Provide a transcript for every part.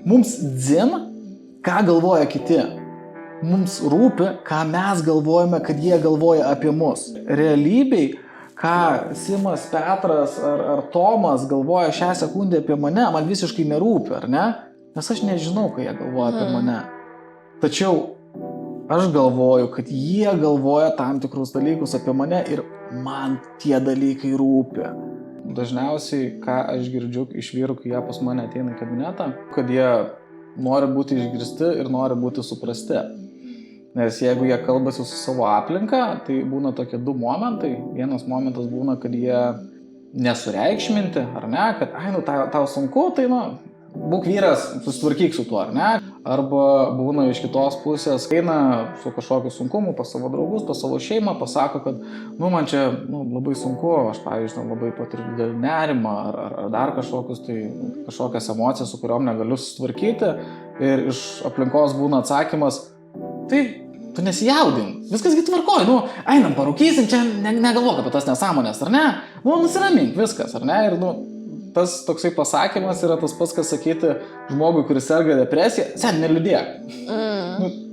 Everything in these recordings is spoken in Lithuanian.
Mums dzin, ką galvoja kiti. Mums rūpi, ką mes galvojame, kad jie galvoja apie mus. Realybėj, ką Simas, Petras ar Tomas galvoja šią sekundę apie mane, man visiškai nerūpi, ar ne? Nes aš nežinau, ką jie galvoja apie mane. Tačiau aš galvoju, kad jie galvoja tam tikrus dalykus apie mane ir man tie dalykai rūpi. Dažniausiai, ką aš girdžiu iš vyrų, kai jie pas mane ateina į kabinetą, kad jie nori būti išgirsti ir nori būti suprasti. Nes jeigu jie kalbasi su savo aplinka, tai būna tokie du momentai. Vienas momentas būna, kad jie nesureikšminti, ar ne, kad tau sunku, tai būk vyras, susitvarkyk su tuo, ar ne. Arba būna iš kitos pusės, eina su kažkokiu sunkumu pas savo draugus, pas savo šeimą, pasako, kad man čia labai sunku, aš pavyzdžiui labai patiriu didelį nerimą ar dar kažkokias emocijas, su kuriuom negaliu susitvarkyti. Ir iš aplinkos būna atsakymas, tai tu nesijaudink, viskasgi tvarkoj, einam parūkysim, čia negalvok apie tas nesąmonės, ar ne? Nusiramink, viskas, ar ne? Ir tas toksai pasakymas yra tas pats, kas sakyti žmogui, kuris serga depresiją, sen, neliūdėk.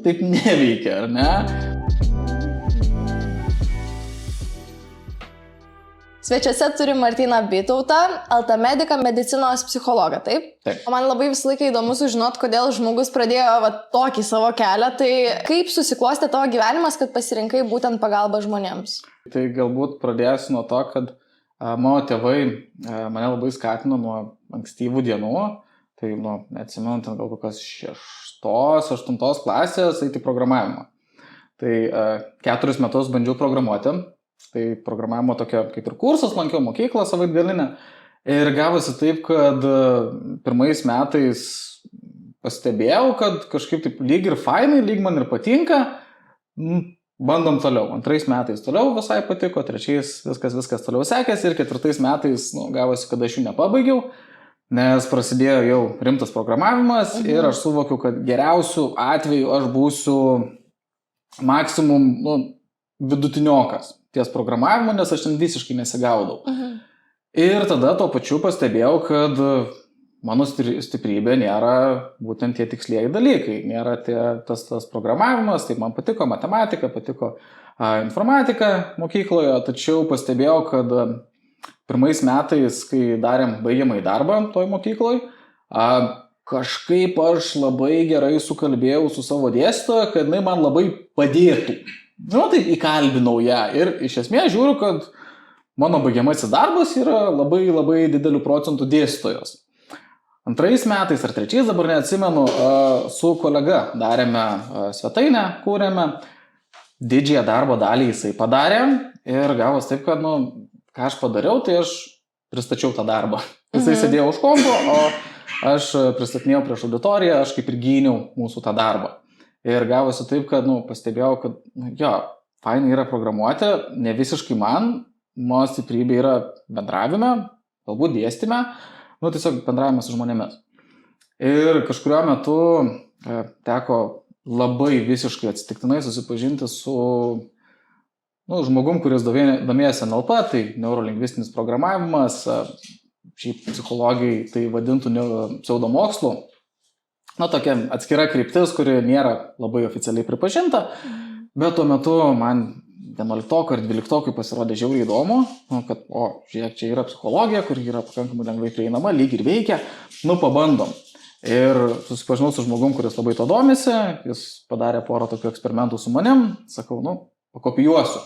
Taip neveikia, ar ne? Svečiuose turim Martyną Bytautą, LT mediką, medicinos psichologą, taip? Taip. Man labai visą laiką įdomu sužinoti, kodėl žmogus pradėjo tokį savo kelią, tai kaip susiklostė tavo gyvenimas, kad pasirinkai būtent pagalbą žmonėms? Tai galbūt pradėsiu nuo to, kad mano tėvai mane labai skatino nuo ankstyvų dienų, tai neatsimenu, ten gal kokios 6-8 klasės eiti programavimą. Tai 4 metus bandžiau programuoti. Tai programavimo tokia kaip ir kursas, lankiau mokyklą savaitgalinę ir gavosi taip, kad pirmais metais pastebėjau, kad kažkaip taip lyg ir fainai, lyg man ir patinka, bandom toliau. 2 metais toliau visai patiko, 3 viskas toliau sekėsi ir 4 metais gavosi, kad aš jų nepabaigiau, nes prasidėjo jau rimtas programavimas ir aš suvokiu, kad geriausiu atveju aš būsiu maksimum vidutiniokas ties programavimu, nes aš ten visiškai nesigaudau. Ir tada tuo pačiu pastebėjau, kad mano stiprybė nėra būtent tie tikslieji dalykai, nėra tas programavimas, tai man patiko matematika, patiko informatika mokykloje, tačiau pastebėjau, kad pirmais metais, kai darėm baigiamąjį darbą toj mokykloj, kažkaip aš labai gerai sukalbėjau su savo dėstytoja, kad jinai man labai padėtų. Taip įkalbinau ją ir iš esmės žiūriu, kad mano baigiamasis darbas yra labai labai didelių procentų dėstytojos. 2 metais ar 3, dabar neatsimenu, su kolega darėme svetainę, kūrėme, didžiąją darbo dalį jisai padarė ir gavos taip, kad ką aš padariau, tai aš pristačiau tą darbą. Jisai sėdėjo už kompo, o aš pristatinėjau prieš auditoriją, aš kaip ir gyniau mūsų tą darbą. Ir gavosi taip, kad pastebėjau, kad fainai yra programuoti, ne visiškai mano stiprybė yra bendravime, galbūt dėstyme, tiesiog bendravime su žmonėmis. Ir kažkurio metu teko labai visiškai atsitiktinai susipažinti su žmogum, kuris domėjasi NLP, tai neurolingvistinis programavimas, šiaip psichologai tai vadintų pseudomokslu. Tokia atskira kryptis, kuri nėra labai oficialiai pripažinta, bet tuo metu man 11 ar 12 pasirodė žiauriai įdomu, kad, žiūrėk, čia yra psichologija, kuri yra pakankamai lengvai prieinama, lyg ir veikia, pabandom. Ir susipažinau su žmogum, kuris labai to domisi, jis padarė porą tokių eksperimentų su manim, sakau, pakopijuosiu.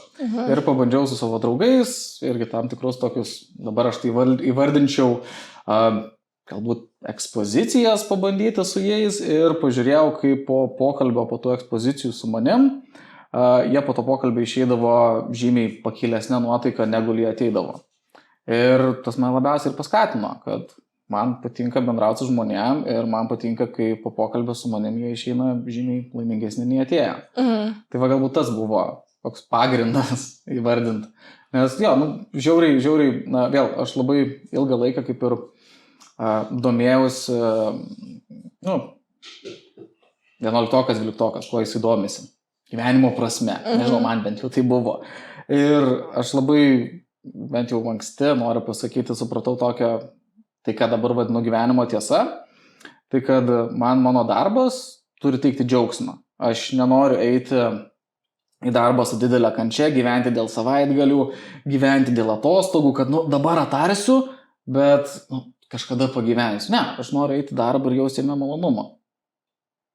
Ir pabandžiau su savo draugais, irgi tam tikrus tokius, dabar aš tai įvardinčiau, galbūt ekspozicijas pabandyti su jais ir pažiūrėjau, kaip po pokalbio, po tų ekspozicijų su manim, jie po to pokalbio išeidavo žymiai pakilesnę nuotaiką, negu jie ateidavo. Ir tas man labiausiai ir paskatino, kad man patinka bendrauti su žmonėm ir man patinka, kai po pokalbio su manim jie išeina žymiai laimingesnį nei atėję. Tai galbūt tas buvo toks pagrindas įvardinti. Nes žiauriai, vėl, aš labai ilgą laiką kaip ir domėjausi, 11-12, kuo jis įdomisi, gyvenimo prasme, nežinau, man bent jau tai buvo. Ir aš labai, bent jau anksti, noriu pasakyti, supratau tokią, tai ką dabar vadinu gyvenimo tiesa, tai kad mano darbas turi teikti džiaugsmą. Aš nenoriu eiti į darbą su didelė kančia, gyventi dėl savaitgalių, gyventi dėl atostogų, kad dabar atarsiu, bet kažkada pagyvensiu. Ne, aš noriu eiti į darbą ir jausti jame malonumą.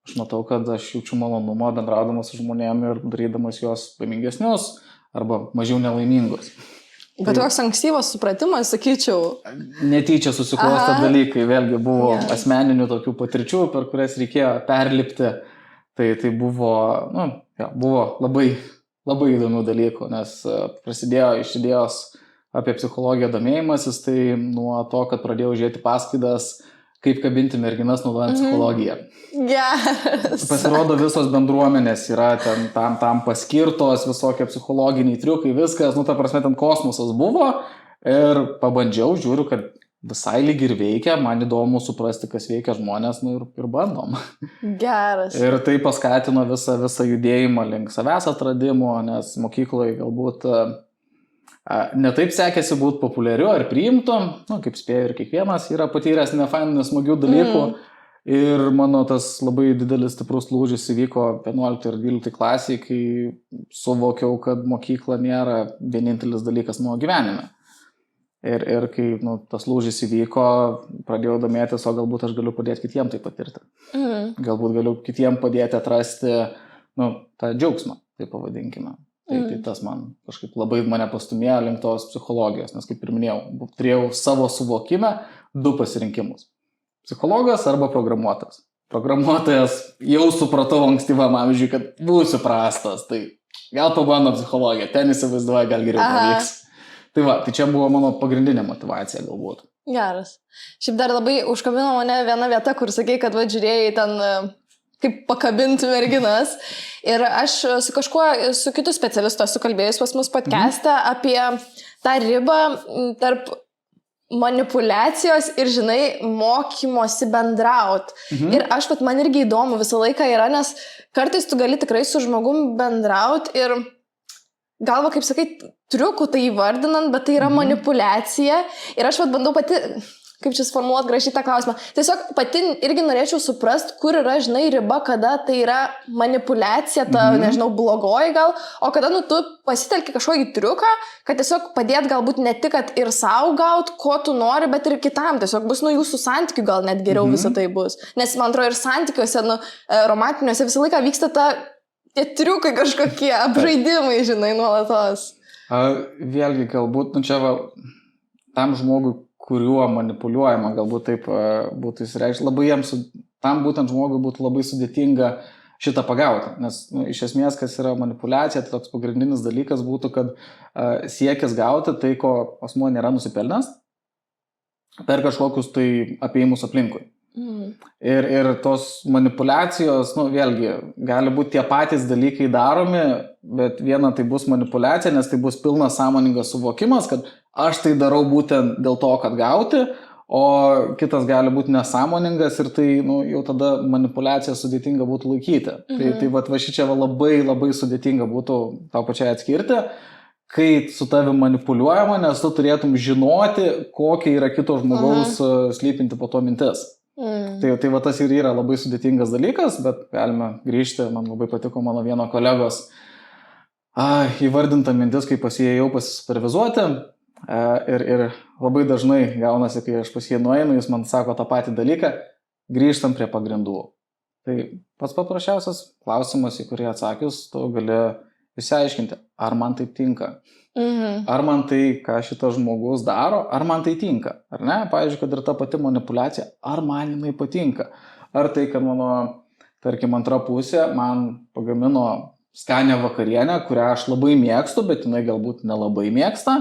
Aš matau, kad aš jaučiu malonumą bendraudamas su žmonėmis ir darydamas juos laimingesnius arba mažiau nelaimingus. Bet toks ankstyvas supratimas, sakyčiau. Netyčia susiklostė dalykai, vėlgi buvo asmeninių tokių patirčių, per kurias reikėjo perlipti. Tai buvo, buvo labai, labai įdomių dalykų, nes prasidėjo iš idėjos apie psichologiją domėjimasis, tai nuo to, kad pradėjau žiūrėti paskaitas, kaip kabinti merginas naudojant psichologiją. Geras. Pasirodo, visos bendruomenės yra tam paskirtos, visokie psichologiniai triukai, viskas, ta prasme, ten kosmosas buvo ir pabandžiau, žiūriu, kad visai lyg ir veikia, man įdomu suprasti, kas veikia žmonės, ir bandom. Geras. Ir tai paskatino visą judėjimą link savęs atradimo, nes mokykloje galbūt ne taip sekėsi būti populiariu ar priimtu, kaip spėjau ir kiekvienas yra patyręs nefainų, nesmagių dalykų. Ir mano tas labai didelis stiprus lūžis įvyko 11 ir 12 klasiai, kai suvokiau, kad mokykla nėra vienintelis dalykas mano gyvenime. Ir kai tas lūžis įvyko, pradėjau domėtis, o galbūt aš galiu padėti kitiem tai patirti. Galbūt galiu kitiem padėti atrasti tą džiaugsmą, tai pavadinkime. Tai tas man kažkaip labai mane pastumėjo link tos psichologijos, nes kaip ir minėjau, turėjau savo suvokime 2 pasirinkimus. Psichologas arba programuotojas. Programuotojas jau supratau ankstyvam amžiui, kad būsiu prastas, tai gal pabando psichologiją, ten įsivaizduoju, gal geriau pavyks. Tai čia buvo mano pagrindinė motivacija galbūt. Geras. Šiaip dar labai užkabino mane viena vieta, kur sakei, kad žiūrėjai ten kaip pakabinti merginas. Ir aš su kitu specialistu esu kalbėjus pas mus podcast'e apie tą ribą tarp manipulacijos ir, mokymosi bendraut. Ir man irgi įdomu visą laiką yra, nes kartais tu gali tikrai su žmogum bendraut ir galva, kaip sakai, triukų tai įvardinant, bet tai yra manipulacija. Ir aš bandau pati, kaip čia sformuot gražiai tą klausimą, tiesiog pati irgi norėčiau suprast, kur yra, riba, kada tai yra manipulacija, ta, blogoji gal, o kada, tu pasitelki kažkokį triuką, kad tiesiog padėt galbūt ne tik, kad ir sau gaut, ko tu nori, bet ir kitam. Tiesiog bus, jūsų santykių gal net geriau visą tai bus. Nes, man atrodo, ir santykiuose, romantiniuose visą laiką vyksta tie triukai kažkokie, apžaidimai, nuolatos. Vėlgi, galbūt, čia tam žmogui, kuriuo manipuliuojama, galbūt taip būtų įsireikšti, tam būtent žmogui būtų labai sudėtinga šitą pagauti, nes iš esmės, kas yra manipulacija, tai toks pagrindinis dalykas būtų, kad siekis gauti tai, ko asmuo nėra nusipelnęs, per kažkokius tai apėjimus aplinkui. Ir tos manipulacijos, vėlgi, gali būti tie patys dalykai daromi, bet viena tai bus manipulacija, nes tai bus pilnas sąmoningas suvokimas, kad aš tai darau būtent dėl to, kad gauti, o kitas gali būti nesąmoningas ir tai jau tada manipulacija sudėtinga būtų laikyti. Tai šičia labai labai sudėtinga būtų tau pačiai atskirti, kai su tavim manipuliuojama, nes tu turėtum žinoti, kokia yra kito žmogaus slypinti po to mintis. Tai tas ir yra labai sudėtingas dalykas, bet galime grįžti, man labai patiko mano vieno kolegos įvardinta mintis, kai pas jį ėjau pasisupervizuoti ir labai dažnai gaunasi, kai aš pas jį nueinu, jis man sako tą patį dalyką, grįžtam prie pagrindų. Tai pats paprasčiausias klausimas, į kurį atsakius, tu gali išsiaiškinti, ar man taip tinka. Ar man tai, ką šitas žmogus daro, ar man tai tinka, ar ne? Pavyzdžiui, kad ir ta pati manipulacija, ar man jinai patinka. Ar tai, kad mano, tarkim, antra pusė man pagamino skanę vakarienę, kurią aš labai mėgstu, bet jinai galbūt nelabai mėgsta,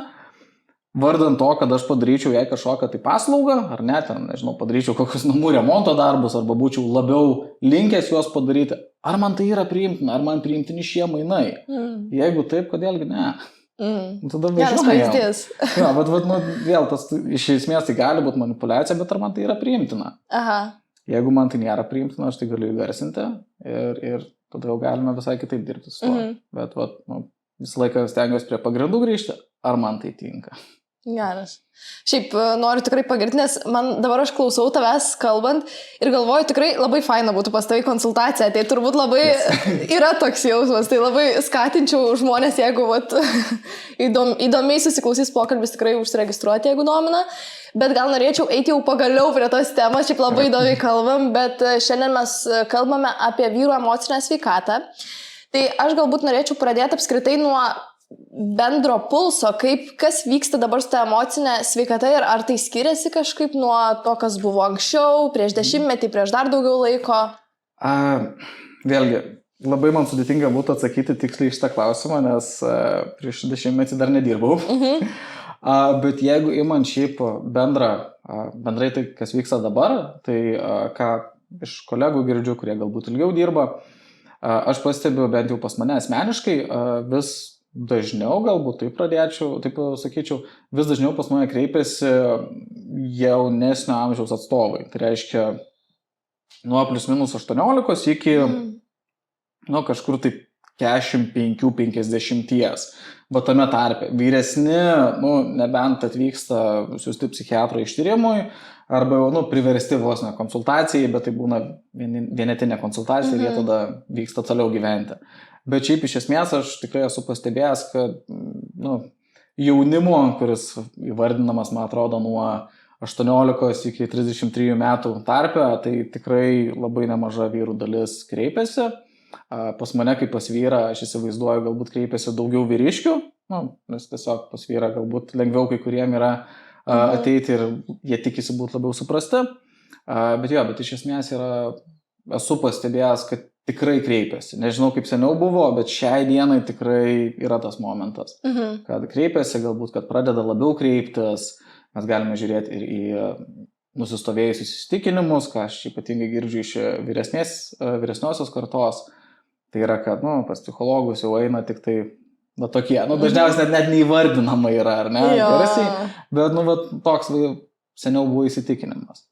vardant to, kad aš padaryčiau jai kažkokią tai paslaugą, ar ne, ten, padaryčiau kokius namų remonto darbus, arba būčiau labiau linkęs juos padaryti. Ar man tai yra priimtina, ar man priimtini šie mainai? Jeigu taip, kodėlgi ne? Tada važiuojam. Bet vėl tas iš esmės tai gali būti manipulacija, bet ar man tai yra priimtina? Jeigu man tai nėra priimtina, aš tai galiu įgarsinti ir tada jau galime visai kitaip dirbti su to. Bet visą laiką stengiuosi prie pagrindų grįžti, ar man tai tinka. Geras. Šiaip noriu tikrai pagirti, nes man dabar aš klausau tavęs kalbant ir galvoju, tikrai labai faina būtų pas tavai konsultacija. Tai turbūt labai yra toks jausmas, tai labai skatinčiau žmonės, jeigu įdomiai susiklausys pokalbis, tikrai užsiregistruoti, jeigu domina. Bet gal norėčiau eiti jau pagaliau prie tos temos, šiaip labai įdomiai kalbam, bet šiandien mes kalbame apie vyrų emocinę sveikatą. Tai aš galbūt norėčiau pradėti apskritai nuo bendro pulso, kas vyksta dabar su ta emocinė sveikata ir ar tai skiriasi kažkaip nuo to, kas buvo anksčiau, prieš 10 metį, prieš dar daugiau laiko? Vėlgi, labai man sudėtinga būtų atsakyti tiksliai iš tą klausimą, nes prieš 10 metį dar nedirbau. Bet jeigu imant šiaip bendrai tai, kas vyksta dabar, tai ką iš kolegų girdžiu, kurie galbūt ilgiau dirba, aš pastebiu bent jau pas mane asmeniškai vis dažniau, galbūt taip sakyčiau, vis dažniau pas mane kreipiasi jaunesnio amžiaus atstovai. Tai reiškia nuo + -18 iki kažkur tai 45-50. Va tame tarpe. Vyresni, nebent atvyksta siųsti psichiatro ištyrimui, arba jau priversti vos ne konsultacijai, bet tai būna vienetinė konsultacija ir jie tada vyksta toliau gyventi. Bet šiaip iš esmės aš tikrai esu pastebėjęs, kad jaunimo, kuris įvardinamas, man atrodo, nuo 18 iki 33 metų tarpe, tai tikrai labai nemaža vyrų dalis kreipiasi. Pas mane kaip pas vyrą, aš įsivaizduoju, galbūt kreipiasi daugiau vyriškių, nes tiesiog pas vyrą galbūt lengviau kai kuriem yra ateiti ir jie tikisi būti labiau suprasti. Bet iš esmės esu pastebėjęs, kad tikrai kreipiasi. Nežinau, kaip seniau buvo, bet šiai dienai tikrai yra tas momentas, kad kreipiasi, galbūt, kad pradeda labiau kreiptis. Mes galime žiūrėti ir į nusistovėjusius įsitikinimus, ką aš ypatingai girdžiu iš vyresniosios kartos. Tai yra, kad pas psichologus jau eina tik tai tokie, dažniausiai net neįvardinama yra, ar ne? Garsiai, bet toks seniau buvo įsitikinimas.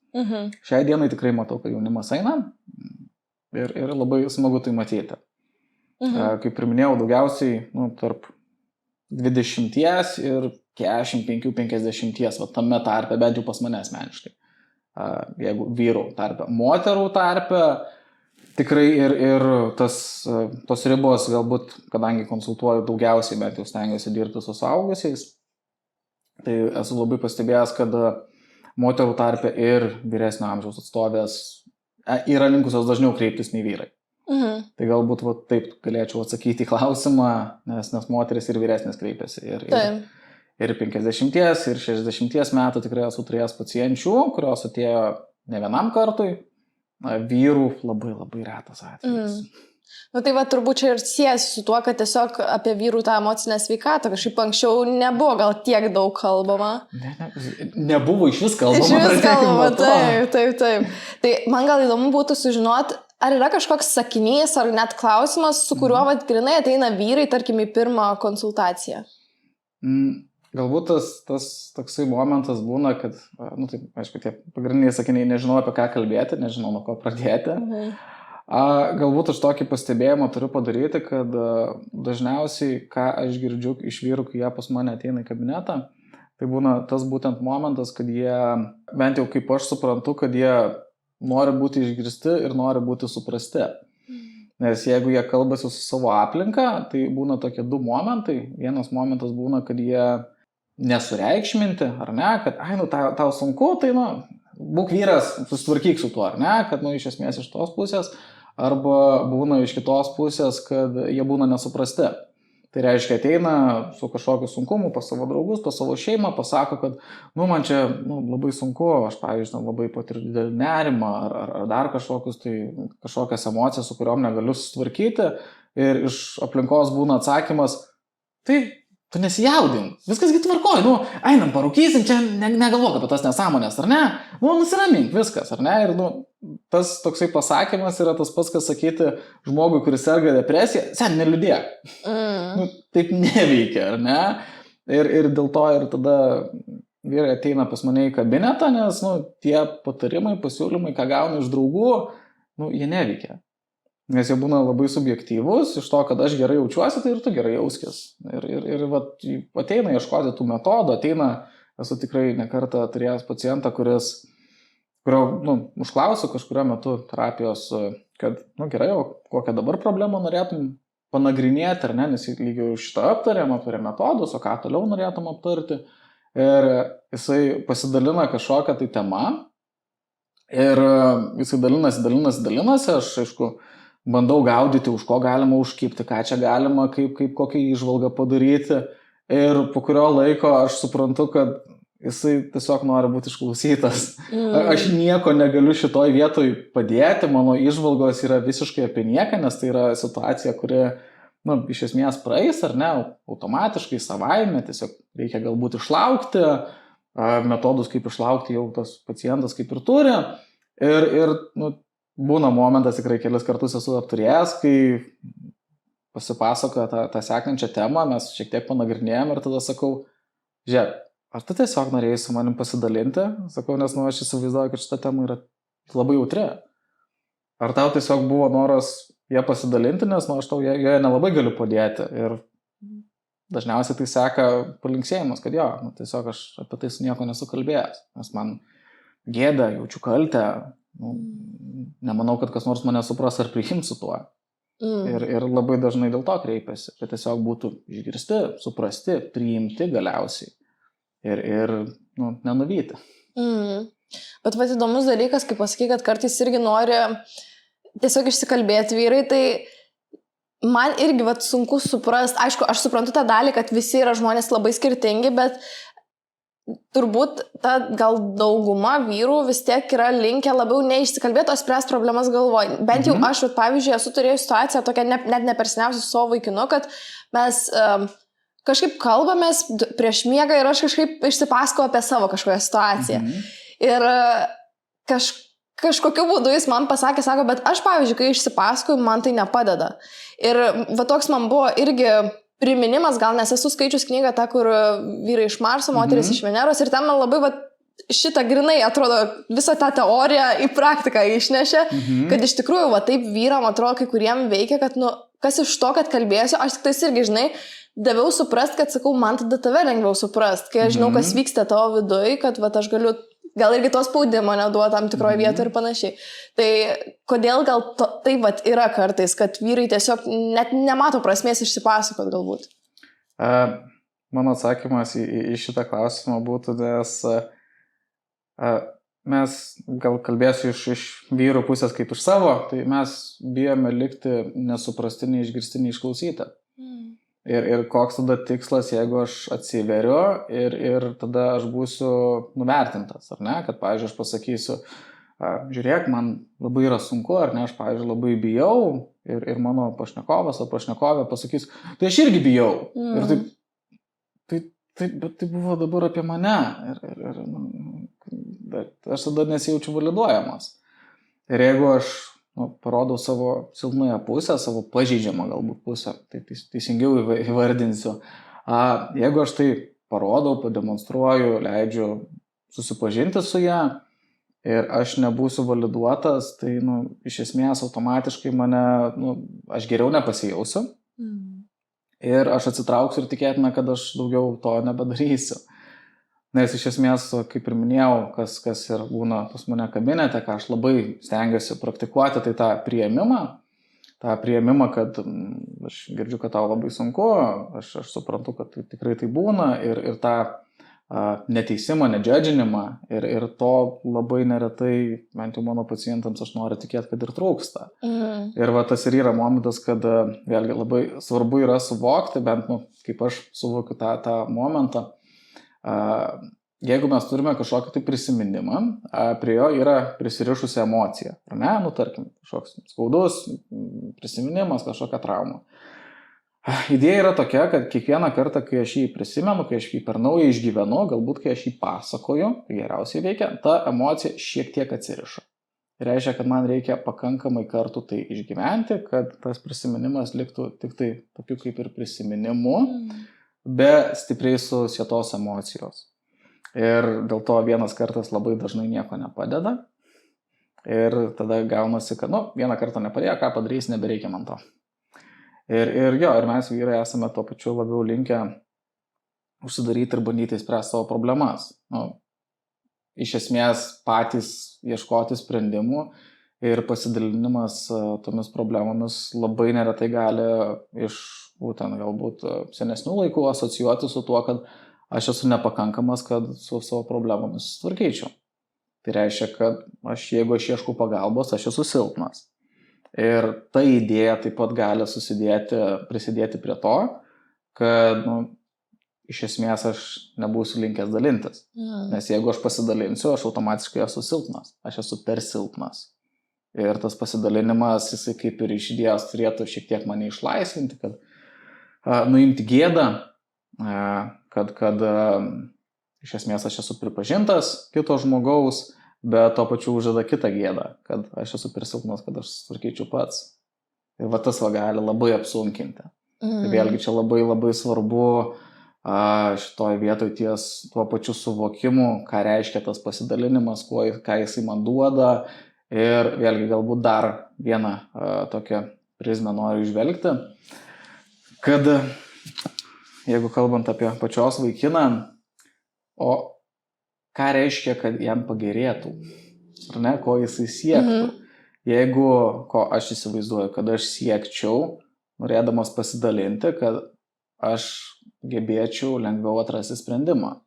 Šiai dienai tikrai matau, kad jaunimas eina ir labai smagu tai matyti. Kaip ir minėjau, daugiausiai tarp 20 ir 45-50, tame tarpe, bent jau pas mane asmeniškai. Jeigu vyrų tarpe, moterų tarpe, tikrai ir tos ribos, galbūt, kadangi konsultuoju daugiausiai, bet jau stengiuosi dirbti su suaugusiais, tai esu labai pastebėjęs, kad moterų tarpe ir vyresnio amžiaus atstovės yra linkusios dažniau kreiptis nei vyrai. Tai galbūt taip galėčiau atsakyti į klausimą, nes moteris ir vyresnės kreipiasi. Ir 50, ir 60 metų tikrai esu turėjęs pacienčių, kurios atėjo ne vienam kartui, vyrų labai labai retas atvejis. Tai turbūt čia ir siejasi su tuo, kad tiesiog apie vyrų tą emocinę sveikatą kažkaip anksčiau nebuvo gal tiek daug kalbama. Nebuvo iš vis kalbama. Iš vis kalbama, taip. Tai man gal įdomu būtų sužinoti, ar yra kažkoks sakinys ar net klausimas, su kuriuo grinai ateina vyrai, tarkim, į pirmą konsultaciją? Galbūt tas toksai momentas būna, kad, aišku, tie pagrindiniai sakiniai, nežinau apie ką kalbėti, nežinau nuo ko pradėti. Galbūt aš tokį pastebėjimą turiu padaryti, kad dažniausiai, ką aš girdžiu iš vyrų, kai jie pas mane ateina į kabinetą, tai būna tas būtent momentas, kad jie, bent jau kaip aš suprantu, kad jie nori būti išgirsti ir nori būti suprasti. Nes jeigu jie kalbasi su savo aplinka, tai būna tokie du momentai. Vienas momentas būna, kad jie nesureikšminti, ar ne, kad, tau sunku, tai, būk vyras, susitvarkyk su tuo, ar ne, kad, iš esmės iš tos pusės, arba būna iš kitos pusės, kad jie būna nesuprasti. Tai reiškia, ateina su kažkokiu sunkumu pas savo draugus, pas savo šeimą, pasako, kad, man čia labai sunku, aš, pavyzdžiui, labai patiriu didelį nerimą, ar dar kažkokias emocijas, su kuriuom negaliu susitvarkyti, ir iš aplinkos būna atsakymas, tai tu nesijaudink, viskas tvarkoj, einam parūkysim, čia negalvok apie tas nesąmonės, ar ne? Nusiramink, viskas, ar ne? Ir tas toksai pasakymas yra tas pats, kas sakyti žmogui, kuris serga depresija, sen, neliūdėk. Taip neveikia, ar ne? Ir dėl to ir tada vyrai ateina pas mane į kabinetą, nes tie patarimai, pasiūlymai, ką gauna iš draugų, jie neveikia. Nes jie būna labai subjektyvus, iš to, kad aš gerai jaučiuosi, tai ir tu gerai jauskis. Ir ateina ieškoti tų metodų, ateina esu tikrai nekartą turėjęs pacientą, kurio, užklausiu kažkurio metu terapijos, kad, gerai, o kokią dabar problemą norėtum panagrinėti, ar ne, nes lygiai šitą aptarėm metodus, o ką toliau norėtum aptarti. Ir jisai pasidalina kažkokią tai temą ir jisai dalinasi, aš, aišku, bandau gaudyti, už ko galima užkibti, ką čia galima, kaip kokią įžvalgą padaryti. Ir po kurio laiko aš suprantu, kad jisai tiesiog nori būti išklausytas. Aš nieko negaliu šitoj vietoj padėti, mano įžvalgos yra visiškai apie nieką, nes tai yra situacija, kuri, iš esmės praeis, ar ne, automatiškai, savaime, tiesiog reikia galbūt išlaukti, metodus kaip išlaukti jau tas pacientas kaip ir turi. Ir būna momentas, tikrai kelis kartus esu apturėjęs, kai pasipasakoja tą sekančią temą, mes šiek tiek panagrinėjom ir tada sakau, žiūrėk, ar tu tiesiog norėjai su manim pasidalinti? Sakau, nes aš įsivaizduoju, kad šita tema yra labai jautri. Ar tau tiesiog buvo noras ją pasidalinti, nes aš tau joje nelabai galiu padėti. Ir dažniausiai tai seka palinksėjimas, kad jo, tiesiog aš apie tai su nieko nesu kalbėjęs, nes man gėda, jaučiu kaltę, nemanau, kad kas nors mane supras ar priims su tuo. Ir labai dažnai dėl to kreipiasi, kad tiesiog būtų išgirsti, suprasti, priimti galiausiai ir nenuvyti. Bet įdomus dalykas, kaip pasakai, kad kartais irgi nori tiesiog išsikalbėti vyrai, tai man irgi sunku suprasti, aišku, aš suprantu tą dalį, kad visi yra žmonės labai skirtingi, bet turbūt ta gal dauguma vyrų vis tiek yra linkę labiau neišsikalbėti, o spręs problemas galvoj. Bent jau aš, pavyzdžiui, esu turėjus situaciją tokią net ne per seniausiai su savo vaikinu, kad mes kažkaip kalbamės prieš miegą ir aš kažkaip išsipasakau apie savo kažkokią situaciją. Ir kažkokiu būdu jis man pasakė, sako, bet aš, pavyzdžiui, kai išsipasakau, man tai nepadeda. Ir toks man buvo irgi priminimas, gal nes esu skaičius knygą tą, kur vyrai iš Marso, moteris iš Veneros, ir ten man labai šitą grinai, atrodo, visą tą teoriją į praktiką išnešė, kad iš tikrųjų, taip vyram atrodo, kai kuriem veikia, kad, kas iš to, kad kalbėsiu, aš tik tais irgi, žinai, daviau suprast, kad, sakau, man tada tave lengviau suprast, kai aš žinau, kas vyksta tavo viduj, kad, aš galiu, gal irgi to spaudimo neduoda tam tikroje vietoje ir panašiai. Tai kodėl gal tai yra kartais, kad vyrai tiesiog net nemato prasmės išsipasakot galbūt? Mano atsakymas į šitą klausimą būtų, nes mes, gal kalbėsiu iš vyrų pusės kaip iš savo, tai mes bijome likti nesuprasti, neišgirsti, neišklausyti. Ir koks tada tikslas, jeigu aš atsiveriu ir tada aš būsiu nuvertintas, ar ne? Kad, pavyzdžiui, aš pasakysiu, žiūrėk, man labai yra sunku, ar ne, aš, pavyzdžiui, labai bijau ir mano pašnekovas ar pašnekovė pasakys, tai aš irgi bijau. Ir bet tai buvo dabar apie mane. Ir aš tada nesijaučiu validuojamas. Ir jeigu aš parodau savo silpnąją pusę, savo pažeidžiamą galbūt pusę, tai teisingiau įvardinsiu. Jeigu aš tai parodau, pademonstruoju, leidžiu susipažinti su ją ir aš nebūsiu validuotas, tai iš esmės automatiškai aš geriau nepasijausiu ir aš atsitrauksiu ir tikėtina, kad aš daugiau to nebedarysiu. Nes iš esmės, kaip ir minėjau, kas ir būna pas mane kabinete, ką aš labai stengiuosi praktikuoti, tai tą priėmimą, kad aš girdžiu, kad tau labai sunku, aš suprantu, kad tikrai tai būna ir tą neteisimą, nedžedžinimą ir to labai neretai, bent jau mano pacientams aš noriu tikėti, kad ir trūksta. Ir tas ir yra momentas, kad vėlgi labai svarbu yra suvokti, bent kaip aš suvokiu tą momentą, jeigu mes turime kažkokį tai prisiminimą, prie jo yra prisirišusi emocija, ar ne? Tarkim, kažkoks skaudus prisiminimas, kažkokia trauma. Idėja yra tokia, kad kiekvieną kartą, kai aš jį prisimenu, kai aš jį per naują išgyvenu, galbūt kai aš jį pasakoju, tai geriausiai veikia, ta emocija šiek tiek atsiriša. Reiškia, kad man reikia pakankamai kartų tai išgyventi, kad tas prisiminimas liktų tik tai tokiu kaip ir prisiminimu, be stipriai susietos emocijos. Ir dėl to vienas kartas labai dažnai nieko nepadeda. Ir tada gaunasi, kad, vieną kartą nepadėjo, ką padarys, nebereikia man to. Ir mes vyrai esame tuo pačiu labiau linkę užsidaryti ir bandyti spręsti savo problemas. Iš esmės patys ieškoti sprendimų ir pasidalinimas tomis problemomis labai neretai gali iš būtent galbūt senesnių laikų asocijuoti su tuo, kad aš esu nepakankamas, kad su savo problemomis tvarkyčiau. Tai reiškia, kad jeigu aš ieškau pagalbos, aš esu silpnas. Ir ta idėja taip pat gali prisidėti prie to, kad iš esmės aš nebūsiu linkęs dalintis. Nes jeigu aš pasidalinsiu, aš automatiškai esu silpnas. Aš esu per silpnas. Ir tas pasidalinimas, jisai kaip ir iš idėjos turėtų šiek tiek mane išlaisvinti, kad nuimti gėdą, kad iš esmės aš esu pripažintas kito žmogaus, bet to pačiu uždeda kitą gėdą, kad aš esu per silpnas, kad aš sutvarkyčiau pats. Ir va tas gali labai apsunkinti. Tai vėlgi čia labai svarbu šitoje vietoje ties tuo pačiu suvokimu, ką reiškia tas pasidalinimas, ką jisai man duoda. Ir vėlgi galbūt dar vieną tokią prizmę noriu išvelgti, kad jeigu kalbant apie pačios vaikiną, o ką reiškia, kad jam pagerėtų, ar ne, ko jisai siektų. Jeigu, ko aš įsivaizduoju, kad aš siekčiau, norėdamas pasidalinti, kad aš gebėčiau lengviau atrasti sprendimą.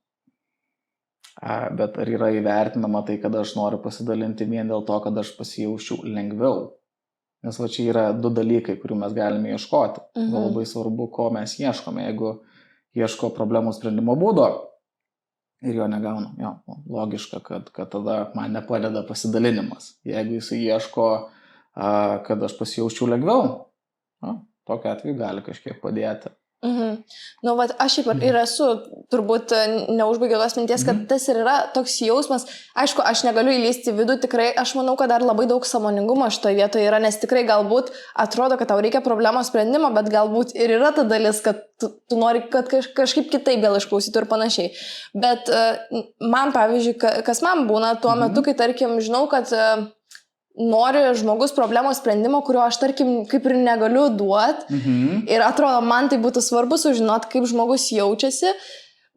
Bet ar yra įvertinama tai, kad aš noriu pasidalinti vien dėl to, kad aš pasijausčiau lengviau? Nes va čia yra du dalykai, kurių mes galime ieškoti. Labai svarbu, ko mes ieškome. Jeigu ieško problemų sprendimo būdo ir jo negauna, logiška, kad tada man nepadeda pasidalinimas. Jeigu jis ieško, kad aš pasijausčiau lengviau, tokiu atveju gali kažkiek padėti. Aš šiaip ir esu, turbūt neužbaigiau tos minties, kad tas ir yra toks jausmas. Aišku, aš negaliu įlysti į vidų, tikrai, aš manau, kad dar labai daug sąmoningumo šitoje vietoje yra, nes tikrai galbūt atrodo, kad tau reikia problemos sprendimo, bet galbūt ir yra ta dalis, kad tu nori, kad kažkaip kitaip gal išklausytų ir panašiai. Bet man, pavyzdžiui, kas man būna tuo metu, kai, tarkim, žinau, kad nori žmogus problemos sprendimo, kurio aš, tarkim, kaip ir negaliu duoti. Ir atrodo, man tai būtų svarbu sužinoti, kaip žmogus jaučiasi,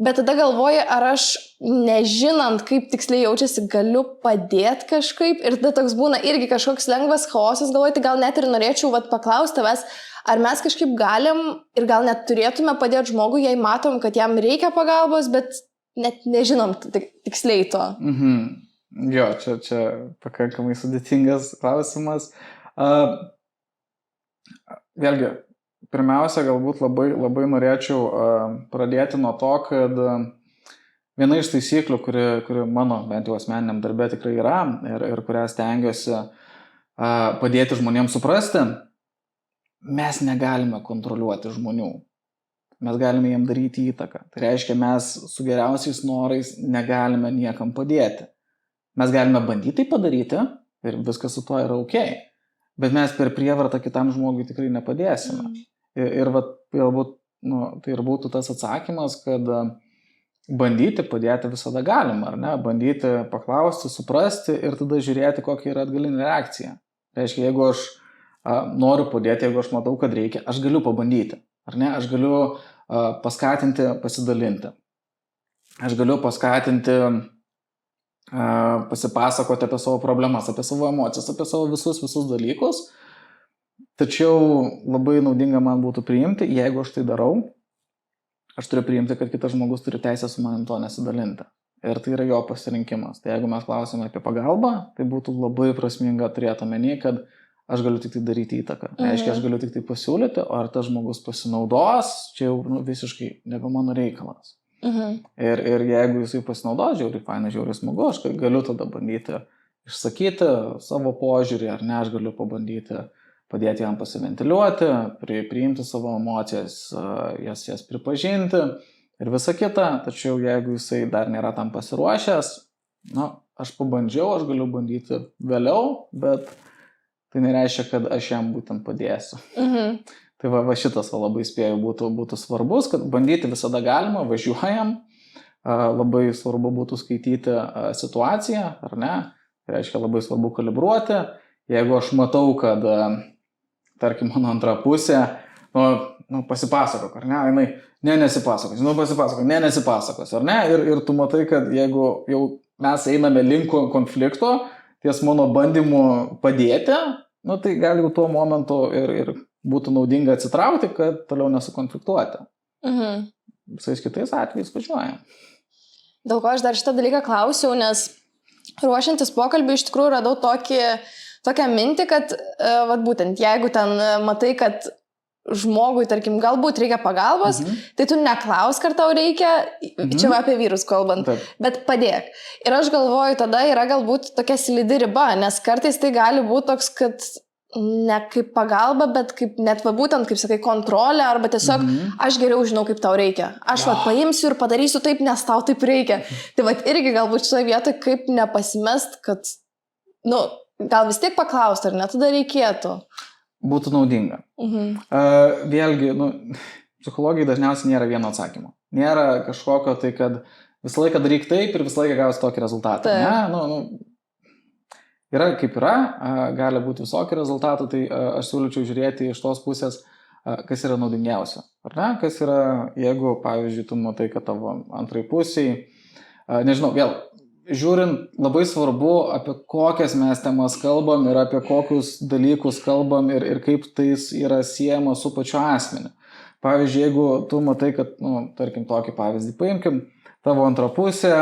bet tada galvoju, ar aš, nežinant, kaip tiksliai jaučiasi, galiu padėti kažkaip. Ir tada toks būna irgi kažkoks lengvas chaosas, galvoju, tai gal net ir norėčiau paklausti tavęs, ar mes kažkaip galim ir gal net turėtume padėti žmogui, jei matom, kad jam reikia pagalbos, bet net nežinom tiksliai to. Jo, čia pakankamai sudėtingas klausimas. Vėlgi, pirmiausia, galbūt labai norėčiau pradėti nuo to, kad viena iš taisyklių, kuri mano bent jau asmeniniam darbe tikrai yra ir kurią stengiuosi padėti žmonėms suprasti, mes negalime kontroliuoti žmonių. Mes galime jiem daryti įtaką. Tai reiškia, mes su geriausiais norais negalime niekam padėti. Mes galime bandyti tai padaryti ir viskas su tuo yra ok, bet mes per prievartą kitam žmogui tikrai nepadėsime. Ir galbūt tai ir būtų tas atsakymas, kad bandyti padėti visada galima, ar ne? Bandyti paklausti, suprasti ir tada žiūrėti, kokia yra atgalinė reakcija. Tai reiškia, jeigu aš noriu padėti, jeigu aš matau, kad reikia, aš galiu pabandyti, ar ne? Aš galiu paskatinti, pasidalinti. Aš galiu paskatinti pasipasakoti apie savo problemas, apie savo emocijas, apie savo visus dalykus. Tačiau labai naudinga man būtų priimti, jeigu aš tai darau, aš turiu priimti, kad kitas žmogus turi teisę su manim to nesidalinti. Ir tai yra jo pasirinkimas. Tai jeigu mes klausime apie pagalbą, tai būtų labai prasminga turėti omeny, kad aš galiu tik tai daryti įtaką. Reiškia, aš galiu tik tai pasiūlyti, o ar tas žmogus pasinaudos, čia jau visiškai nebe mano reikalas. Ir jeigu jisai pasinaudos, žiauriai faina, žiauriai smagu, aš galiu tada bandyti išsakyti savo požiūrį, ar ne, aš galiu pabandyti padėti jam pasiventiliuoti, priimti savo emocijas, jas pripažinti ir visa kita. Tačiau jeigu jisai dar nėra tam pasiruošęs, aš pabandžiau, aš galiu bandyti vėliau, bet tai nereiškia, kad aš jam būtent padėsiu. Tai va šitas labai spėju būtų svarbus, kad bandyti visada galima, važiuojam, labai svarbu būtų skaityti situaciją, ar ne, tai reiškia labai svarbu kalibruoti. Jeigu aš matau, kad, tarkim, mano antra pusė pasipasakok, ar ne, jinai, nesipasakos, pasipasakok, nesipasakos, ar ne, ir tu matai, kad jeigu jau mes einame link konflikto, ties mano bandymu padėti, tai gali tuo momentu ir būtų naudinga atsitraukti, kad toliau nesukonfliktuoti. Visais kitais atvejais važiuoja. Dėl ko aš dar šitą dalyką klausiau, nes ruošiantis pokalbį iš tikrųjų radau tokią mintį, kad būtent jeigu ten matai, kad žmogui, tarkim, galbūt reikia pagalbos, tai tu neklausk, ar tau reikia, čia apie vyrus kalbant, bet padėk. Ir aš galvoju, tada yra galbūt tokia slidi riba, nes kartais tai gali būti toks, kad ne kaip pagalba, bet kaip net būtent, kaip sakai, kontrolė, arba tiesiog aš geriau žinau, kaip tau reikia. Aš paimsiu ir padarysiu taip, nes tau taip reikia. Tai irgi galbūt šitoje vietoje kaip nepasimest, kad, gal vis tiek paklausti, ar ne, tada reikėtų. Būtų naudinga. Vėlgi, psichologijai dažniausiai nėra vieno atsakymo. Nėra kažkokio tai, kad visą laiką daryk taip ir visą laiką gausi tokį rezultatą. Ne? Yra kaip yra, gali būti visokių rezultatų, tai aš siūlyčiau žiūrėti iš tos pusės, kas yra naudingiausia. Ar ne? Kas yra, jeigu, pavyzdžiui, tu matai, kad tavo antrai pusiai, nežinau, vėl, žiūrint, labai svarbu, apie kokias mes temas kalbam ir apie kokius dalykus kalbam ir kaip tais yra siejama su pačiu asmeniu. Pavyzdžiui, jeigu tu matai, kad, tarkim, tokį pavyzdį paimkim, tavo antra pusė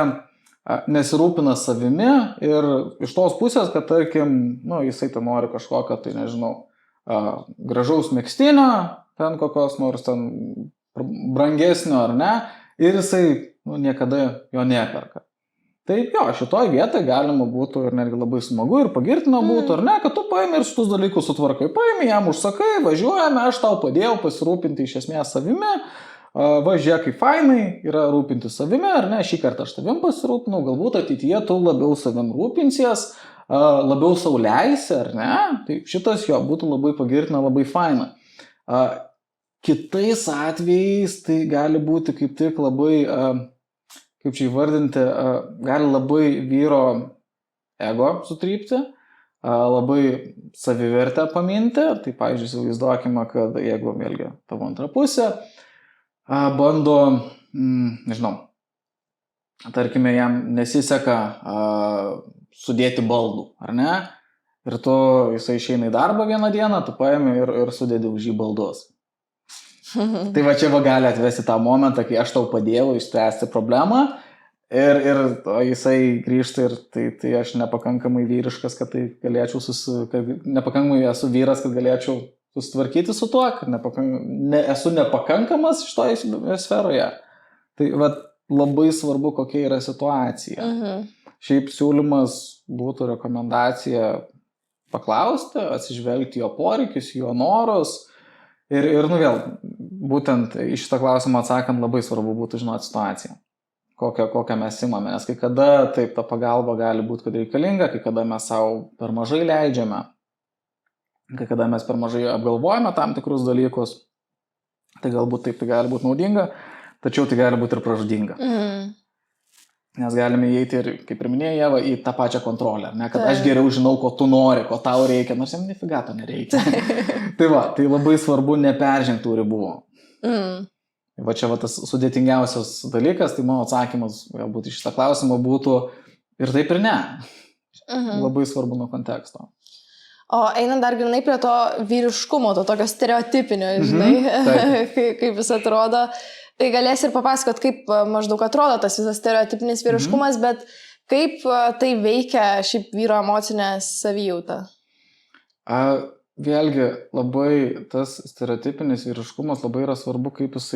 nesirūpina savimi ir iš tos pusės, kad, tarkim, jisai ten nori kažkokio, tai nežinau, gražaus megztinio, ten kokios nors ten brangesnio ar ne, ir jisai niekada jo neperka. Taip, šitoj vietoj galima būtų ir netgi labai smagu ir pagirtina būtų, ar ne, kad tu paimi ir šitus dalykus sutvarkai, paimi, jam užsakai, važiuojame, aš tau padėjau pasirūpinti iš esmės savimi, važiuok kaip fainai, yra rūpinti savimi, ar ne, šį kartą aš tavim pasirūpinau, galbūt ateityje tu labiau savim rūpinsies, labiau sau leisi, ar ne, tai šitas būtų labai pagirtina, labai faina. Kitais atvejais tai gali būti kaip tik labai... kaip čia įvardinti, gali labai vyro ego sutrypti, labai savivertę paminti. Tai, pavyzdžiui, įsivaizduokime, kad jeigu vėlgi tavo antra pusė bando, nežinau, tarkime, jam nesiseka sudėti baldų, ar ne? Ir jisai išeina į darbą vieną dieną, tu paimi ir sudėdi už jį baldus. Tai va čia gali atvesti tą momentą, kai aš tau padėjau išspręsti problemą ir jisai grįžta ir tai aš nepakankamai vyriškas, kad tai galėčiau nepakankamai esu vyras, kad galėčiau susitvarkyti su tuo, kad esu nepakankamas šitoje sferoje. Tai va labai svarbu, kokia yra situacija. Šiaip siūlymas būtų rekomendacija paklausti, atsižvelgti jo poreikius, jo norus. Ir vėl, būtent iš šitą klausimą atsakant, labai svarbu būtų žinoti situaciją, kokią mes imame, nes kai kada taip ta pagalba gali būti, kad reikalinga, kai kada mes savo per mažai leidžiame, kai kada mes per mažai apgalvojame tam tikrus dalykus, tai galbūt taip tai gali būti naudinga, tačiau tai gali būti ir pražudinga. Nes galime įeiti ir, kaip ir minėjai, Ieva, į tą pačią kontrolę, ne? Kad aš geriau žinau, ko tu nori, ko tau reikia, nors jam nefiga to nereikia. Tai labai svarbu neperžengti tų ribų. Va čia tas sudėtingiausias dalykas, tai mano atsakymas galbūt iš šitą klausimą būtų ir taip ir ne. Labai svarbu nuo konteksto. O einant dar grinai prie to vyriškumo, to tokio stereotipinio, žinai, kaip vis atrodo, tai galės ir papasakot, kaip maždaug atrodo tas visas stereotipinis vyriškumas, bet kaip tai veikia šiaip vyro emocinę savijautą? Vėlgi, labai tas stereotipinis vyriškumas labai yra svarbu, kaip jis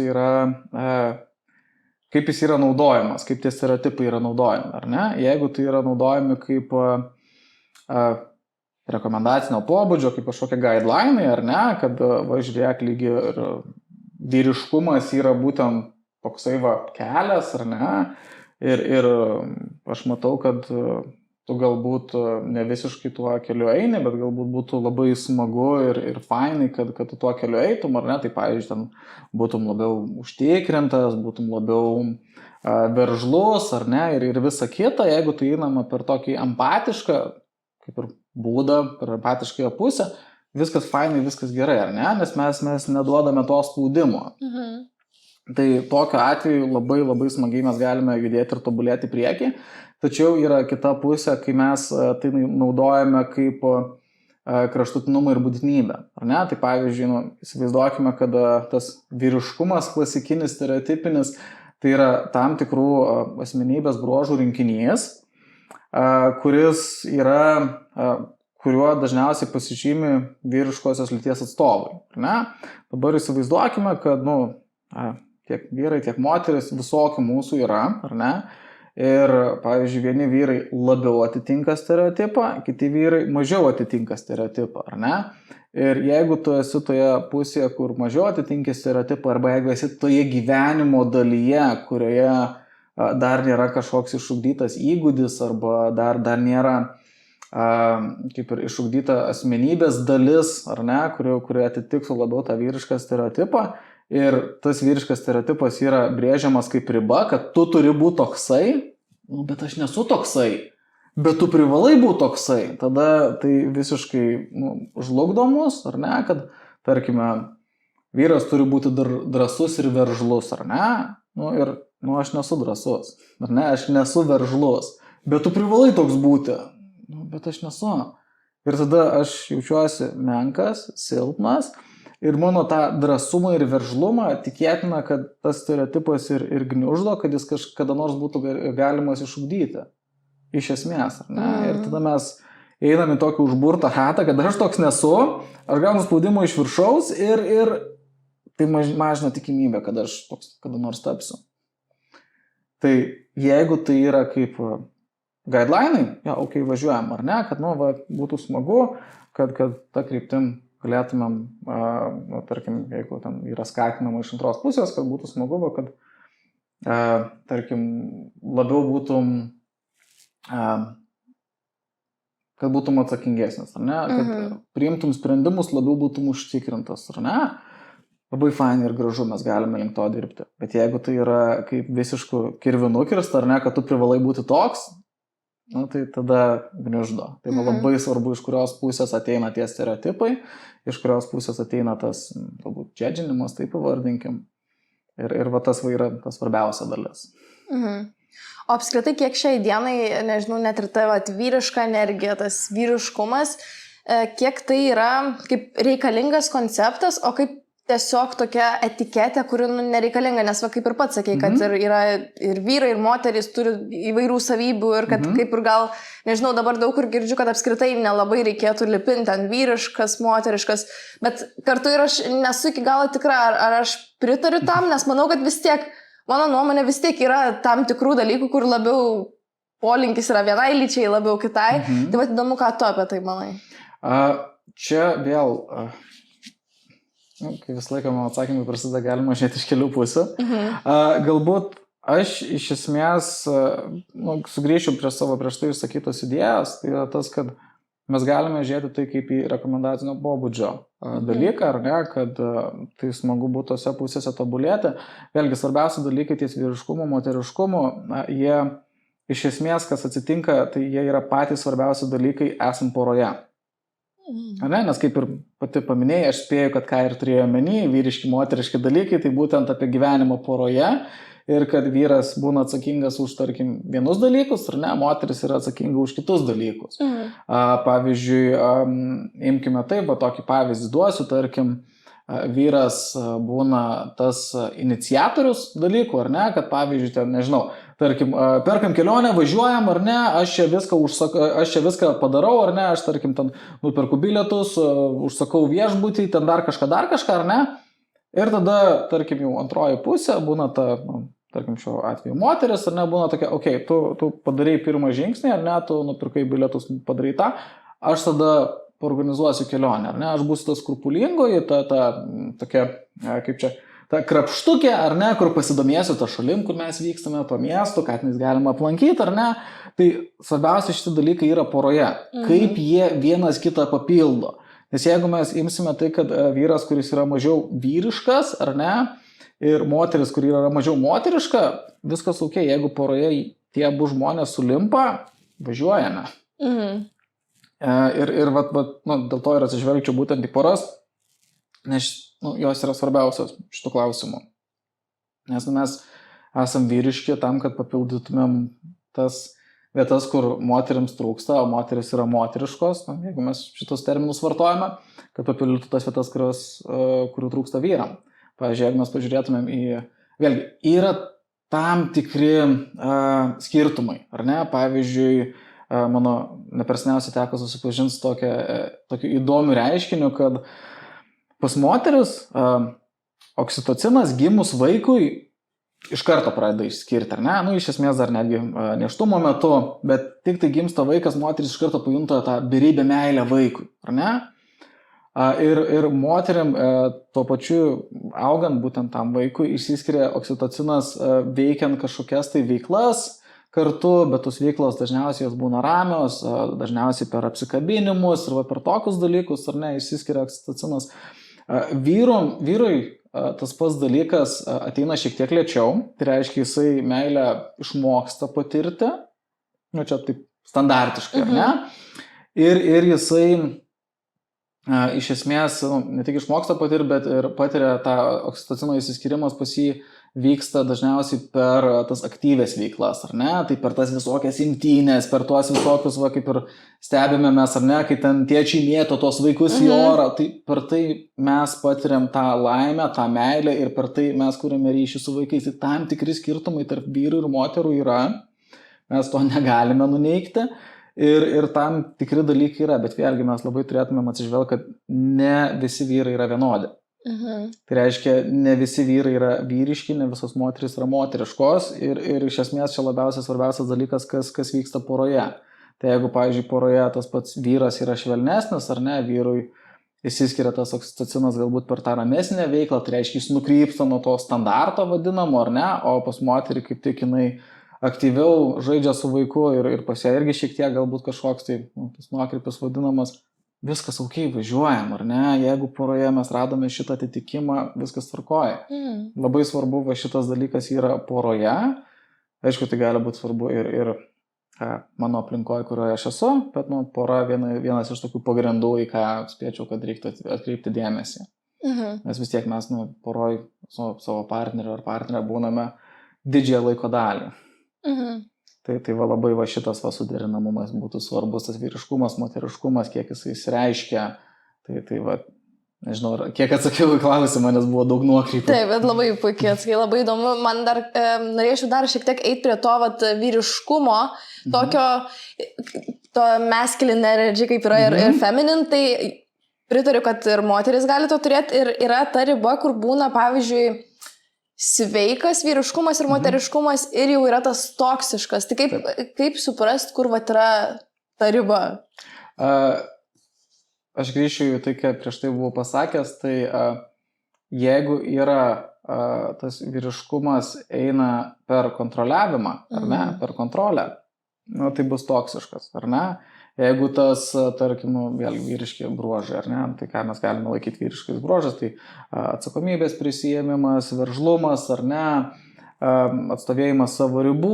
yra naudojamas, kaip tie stereotipai yra naudojami, ar ne? Jeigu tai yra naudojami kaip rekomendacinio pobūdžio, kaip kažkokie guidelinai, ar ne, kad žiūrėk lygi ir vyriškumas yra būtent toksai kelias, ar ne, ir aš matau, kad tu galbūt ne visiškai tuo keliu eini, bet galbūt būtų labai smagu ir fainai, kad tu tuo keliu eitum, ar ne, tai pavyzdžiui, ten būtum labiau užtikrintas, būtum labiau veržlus, ar ne, ir visa kita, jeigu tu einama per tokį empatišką, kaip ir būdą, per empatiškąją pusę, viskas fainai, viskas gerai, ar ne, nes mes neduodame to spaudimo. Tai tokiu atveju labai labai smagiai mes galime judėti ir tobulėti į priekį, tačiau yra kita pusė, kai mes tai naudojame kaip kraštutinumą ir būtinybę, ar ne? Tai pavyzdžiui, įsivaizduokime, kad tas vyriškumas klasikinis, stereotipinis, tai yra tam tikrų asmenybės bruožų rinkinys, kuriuo dažniausiai pasižymi vyriškosios lyties atstovai, ar ne? Dabar įsivaizduokime, kad, tiek vyrai, tiek moteris visokių mūsų yra, ar ne? Ir, pavyzdžiui, vieni vyrai labiau atitinka stereotipą, kiti vyrai mažiau atitinka stereotipą, ar ne? Ir jeigu tu esi toje pusėje, kur mažiau atitinki stereotipą, arba jeigu esi toje gyvenimo dalyje, kurioje dar nėra kažkoks išugdytas įgūdis, arba dar nėra kaip ir išugdyta asmenybės dalis, ar ne, kurie atitiktų labiau tą vyrišką stereotipą, ir tas vyriškas stereotipas yra brėžiamas kaip riba, kad tu turi būti toksai, bet aš nesu toksai, bet tu privalai būti toksai. Tada tai visiškai žlugdo mus, ar ne, kad, tarkime, vyras turi būti drąsus ir veržlus, ar ne, ir aš nesu drąsus, ar ne, aš nesu veržlus, bet tu privalai toks būti, bet aš nesu. Ir tada aš jaučiuosi menkas, silpnas, ir mano tą drąsumą ir veržlumą tikėtina, kad tas stereotipas ir gniuždo, kad jis kada nors būtų galimas išugdyti. Iš esmės, ar ne? Ir tada mes einame į tokį užburtą ratą, kad aš toks nesu, aš gaunu spaudimą iš viršaus ir tai mažina tikimybę, kad aš toks kada nors tapsiu. Tai jeigu tai yra kaip guideline'ai, važiuojam, ar ne, kad būtų smagu, kad ta kryptim galėtumėm, tarkim, jeigu ten yra skatinama iš antros pusės, kad būtų smagu, kad, tarkim, labiau būtum, kad būtum atsakingesnis, ar ne, kad priimtum sprendimus, labiau būtum užtikrintas, ar ne, labai fainai ir gražu, mes galime link to dirbti. Bet jeigu tai yra kaip visiškų kirvių nukirsta, ar ne, kad tu privalai būti toks, tai tada gniuždo. Tai labai svarbu, iš kurios pusės ateina tie stereotipai, iš kurios pusės ateina tas, galbūt, džedžinimas, taip pavardinkim. Ir tas yra tas svarbiausia dalis. O apskritai, kiek šiai dienai, nežinau, net ir ta vyriška energija, tas vyriškumas, kiek tai yra kaip reikalingas konceptas, o kaip tiesiog tokia etiketė, kuri nereikalinga, nes kaip ir pats sakei, kad yra ir vyrai, ir moterys turi įvairių savybių ir kad kaip ir gal, nežinau, dabar daug kur girdžiu, kad apskritai nelabai reikėtų lipinti ant vyriškas, moteriškas, bet kartu ir aš nesu iki galo tikra, ar aš pritariu tam, nes manau, kad vis tiek, mano nuomonė vis tiek yra tam tikrų dalykų, kur labiau polinkis yra vienai lyčiai, labiau kitai. Tai vat įdomu, ką tu apie tai manai. Čia vėl... Kai visą laiką mano atsakymai prasideda, galima žiūrėti iš kelių pusių. Galbūt aš iš esmės sugrįšiu prie savo prieš tai išsakytos idėjos, tai yra tas, kad mes galime žiūrėti tai kaip į rekomendacinio pobūdžio dalyką, ar ne, kad tai smagu būtų tose pusėse tobulėti. Vėlgi, svarbiausi dalykai ties vyriškumu, moteriškumu, jie iš esmės, kas atsitinka, tai jie yra patys svarbiausi dalykai esant poroje. Ne, nes kaip ir pati paminėjai, aš spėju, kad ką ir turėjo omeny, vyriški, moteriški dalykai, tai būtent apie gyvenimą poroje ir kad vyras būna atsakingas už, tarkim, vienus dalykus, ar ne, moteris yra atsakinga už kitus dalykus. Pavyzdžiui, imkime taip, tokį pavyzdį duosiu, tarkim, vyras būna tas iniciatorius dalykų, ar ne, kad pavyzdžiui, ten, nežinau, tarkim, perkam kelionę, važiuojam, ar ne, aš čia viską padarau, ar ne, aš, tarkim, ten nuperku bilietus, užsakau viešbutį, ten dar kažką, ar ne, ir tada, tarkim, jau antroji pusė būna ta, tarkim, šiuo atveju moteris, ar ne, būna tokia, tu padarai pirmą žingsnį, ar ne, tu nupirkai bilietus, padarai tą, aš tada organizuosiu kelionę, ar ne, aš būsiu ta skrupulingoji, ta tokia, kaip čia, ta krapštukė, ar ne, kur pasidomėsiu tą šalim, kur mes vykstame, to miestu, ką mes galime aplankyti, ar ne, tai svarbiausia šitie dalykai yra poroje, kaip jie vienas kitą papildo, nes jeigu mes imsime tai, kad vyras, kuris yra mažiau vyriškas, ar ne, ir moteris, kuri yra mažiau moteriška, viskas ok, jeigu poroje tie abu žmonės sulimpa, važiuojame. Ir dėl to ir atsižvelgčiau būtent į poras, nes jos yra svarbiausios šitų klausimų. Nes mes esam vyriški tam, kad papildytumėm tas vietas, kur moterims trūksta, o moteris yra moteriškos, jeigu mes šitos terminus vartojame, kad papildytų tas vietas, kurių trūksta vyram. Pavyzdžiui, jeigu mes pažiūrėtumėm vėlgi, yra tam tikri skirtumai, ar ne? Pavyzdžiui, mano neperseniausiai teko susipažinti su tokiu įdomiu reiškiniu, kad pas moteris oksitocinas gimus vaikui iš karto pradeda išskirti, ar ne? Iš esmės dar netgi nėštumo metu, bet tik tai gimsta vaikas, moteris iš karto pajunta tą beribę meilę vaikui, ar ne? Ir moteriam tuo pačiu augant būtent tam vaikui išsiskiria oksitocinas veikiant kažkokias tai veiklas kartu, bet tos veiklos dažniausiai jos būna ramios, dažniausiai per apsikabinimus ir per tokius dalykus, ar ne, išsiskiria oksitocinas. Vyrui tas pats dalykas ateina šiek tiek lėčiau, tai reiškia, jisai meilę išmoksta patirti, čia taip standartiškai, ar ne? Ir jisai iš esmės ne tik išmoksta patirti, bet ir patiria tą oksitocino įsiskirimas pas jį vyksta dažniausiai per tas aktyvės veiklas, ar ne? Tai per tas visokias imtynės, per tuos visokius, kaip ir stebime mes, ar ne, kai ten tėčiai mėto tos vaikus į orą, tai per tai mes patiriam tą laimę, tą meilę ir per tai mes kuriame ryšį su vaikais. Tai tam tikri skirtumai tarp vyrų ir moterų yra, mes to negalime nuneigti ir tam tikri dalykai yra, bet vėlgi mes labai turėtumėm atsižvelgti, kad ne visi vyrai yra vienodi. Tai reiškia, ne visi vyrai yra vyriški, ne visos moterys yra moteriškos ir iš esmės čia labiausiai svarbiausias dalykas, kas vyksta poroje. Tai jeigu, pavyzdžiui, poroje tas pats vyras yra švelnesnis, ar ne, vyrui įsiskiria tas oksitocinas galbūt per tą ramesnę veiklą, tai reiškia, jis nukrypsta nuo to standarto vadinamo, ar ne, o pas moterį kaip tik jinai aktyviau žaidžia su vaiku ir pas ją irgi šiek tiek galbūt kažkoks tai tas nuokrypis vadinamas. Viskas važiuojam, ar ne? Jeigu poroje mes radome šitą atitikimą, viskas tvarkoja. Labai svarbu, šitas dalykas yra poroje. Aišku, tai gali būti svarbu ir mano aplinkoje, kurioje aš esu, bet pora vienas iš tokių pagrindų, į ką spėčiau, kad reiktų atkreipti dėmesį. Nes vis tiek mes poroje su savo partneriu ar partnerė būname didžiąją laiko dalį. Tai labai šitas suderinamumas būtų svarbus, tas vyriškumas, moteriškumas, kiek jisai įsireiškia. Tai nežinau, kiek atsakiau į klausimą, nes buvo daug nuokrypių. Taip, bet labai puikiai atsakai, labai įdomu. Man dar norėčiau dar šiek tiek eiti prie to vyriškumo, tokio to masculine energy, kaip yra ir feminine, tai pritariu, kad ir moteris gali to turėti ir yra ta riba, kur būna, pavyzdžiui, sveikas vyriškumas ir moteriškumas ir jau yra tas toksiškas. Tai kaip suprast, kur yra ta riba? Aš grįšiu į tai, ką prieš tai buvau pasakęs, tai jeigu yra tas vyriškumas eina per kontroliavimą, ar ne, per kontrolę, tai bus toksiškas, ar ne? Jeigu tas, tarkim, vėlgi vyriški bruožai, ar ne, tai ką mes galime laikyti vyriškais bruožas, tai atsakomybės prisijėmimas, veržlumas, ar ne, atstovėjimas savo ribų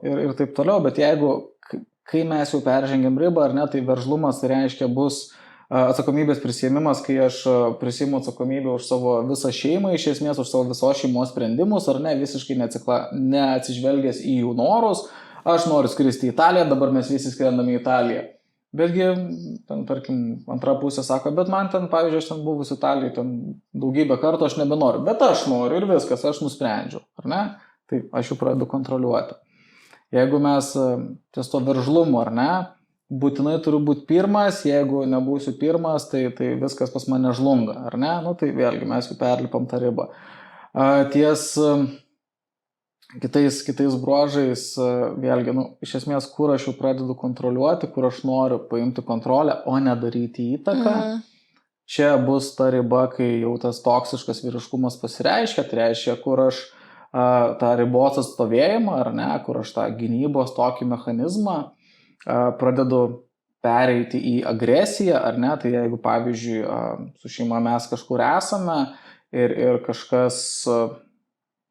ir taip toliau, bet jeigu, kai mes jau peržengiam ribą, ar ne, tai veržlumas tai reiškia bus atsakomybės prisijėmimas, kai aš prisiimu atsakomybę už savo visą šeimą, iš esmės už savo visos šeimos sprendimus, ar ne, visiškai neatsižvelgęs į jų norus. Aš noriu skristi į Italiją, dabar mes visi skrendame į Italiją. Betgi, ten, tarkim, antra pusė sako, bet man ten, pavyzdžiui, aš ten buvus Italijoje, ten daugybę kartų aš nebenoriu, bet aš noriu ir viskas, aš nusprendžiu, ar ne? Tai aš jau pradedu kontroliuoti. Jeigu mes ties to veržlumu, ar ne, būtinai turiu būti pirmas, jeigu nebūsiu pirmas, tai viskas pas mane žlunga, ar ne? Tai vėlgi mes jau perlipam tą ribą. Ties kitais bruožais, vėlgi, iš esmės, kur aš jau pradedu kontroliuoti, kur aš noriu paimti kontrolę, o nedaryti įtaką. Čia bus ta riba, kai jau tas toksiškas vyriškumas pasireiškia, tai reiškia, kur aš tą ribos atstovėjimą, ar ne, kur aš tą gynybos tokį mechanizmą pradedu pereiti į agresiją, ar ne, tai jeigu, pavyzdžiui, su šeima mes kažkur esame ir kažkas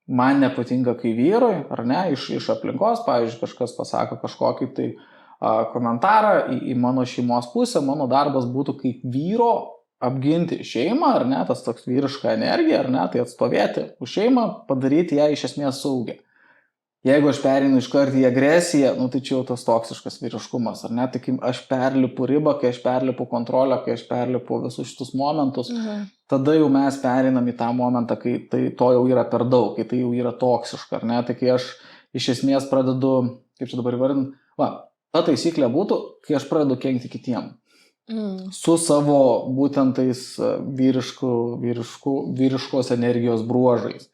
man nepatinka kai vyrui, ar ne, iš aplinkos, pavyzdžiui, kažkas pasako kažkokį tai komentarą į mano šeimos pusę, mano darbas būtų kaip vyro apginti šeimą, ar ne, tas toks vyriška energija, ar ne, tai atstovėti už šeimą, padaryti ją iš esmės saugią. Jeigu aš pereinu iš karto į agresiją, tai čia jau tas toksiškas vyriškumas, ar ne, tai kai aš perlipu ribą, kai aš perlipu kontrolę, kai aš perlipu visus šitus momentus, tada jau mes pereinam į tą momentą, kai to jau yra per daug, kai tai jau yra toksiška, ar ne, tai kai aš iš esmės pradedu, kaip čia dabar įvardinti, ta taisyklė būtų, kai aš pradedu kenkti kitiem. Su savo būtent tais vyriškos energijos bruožais.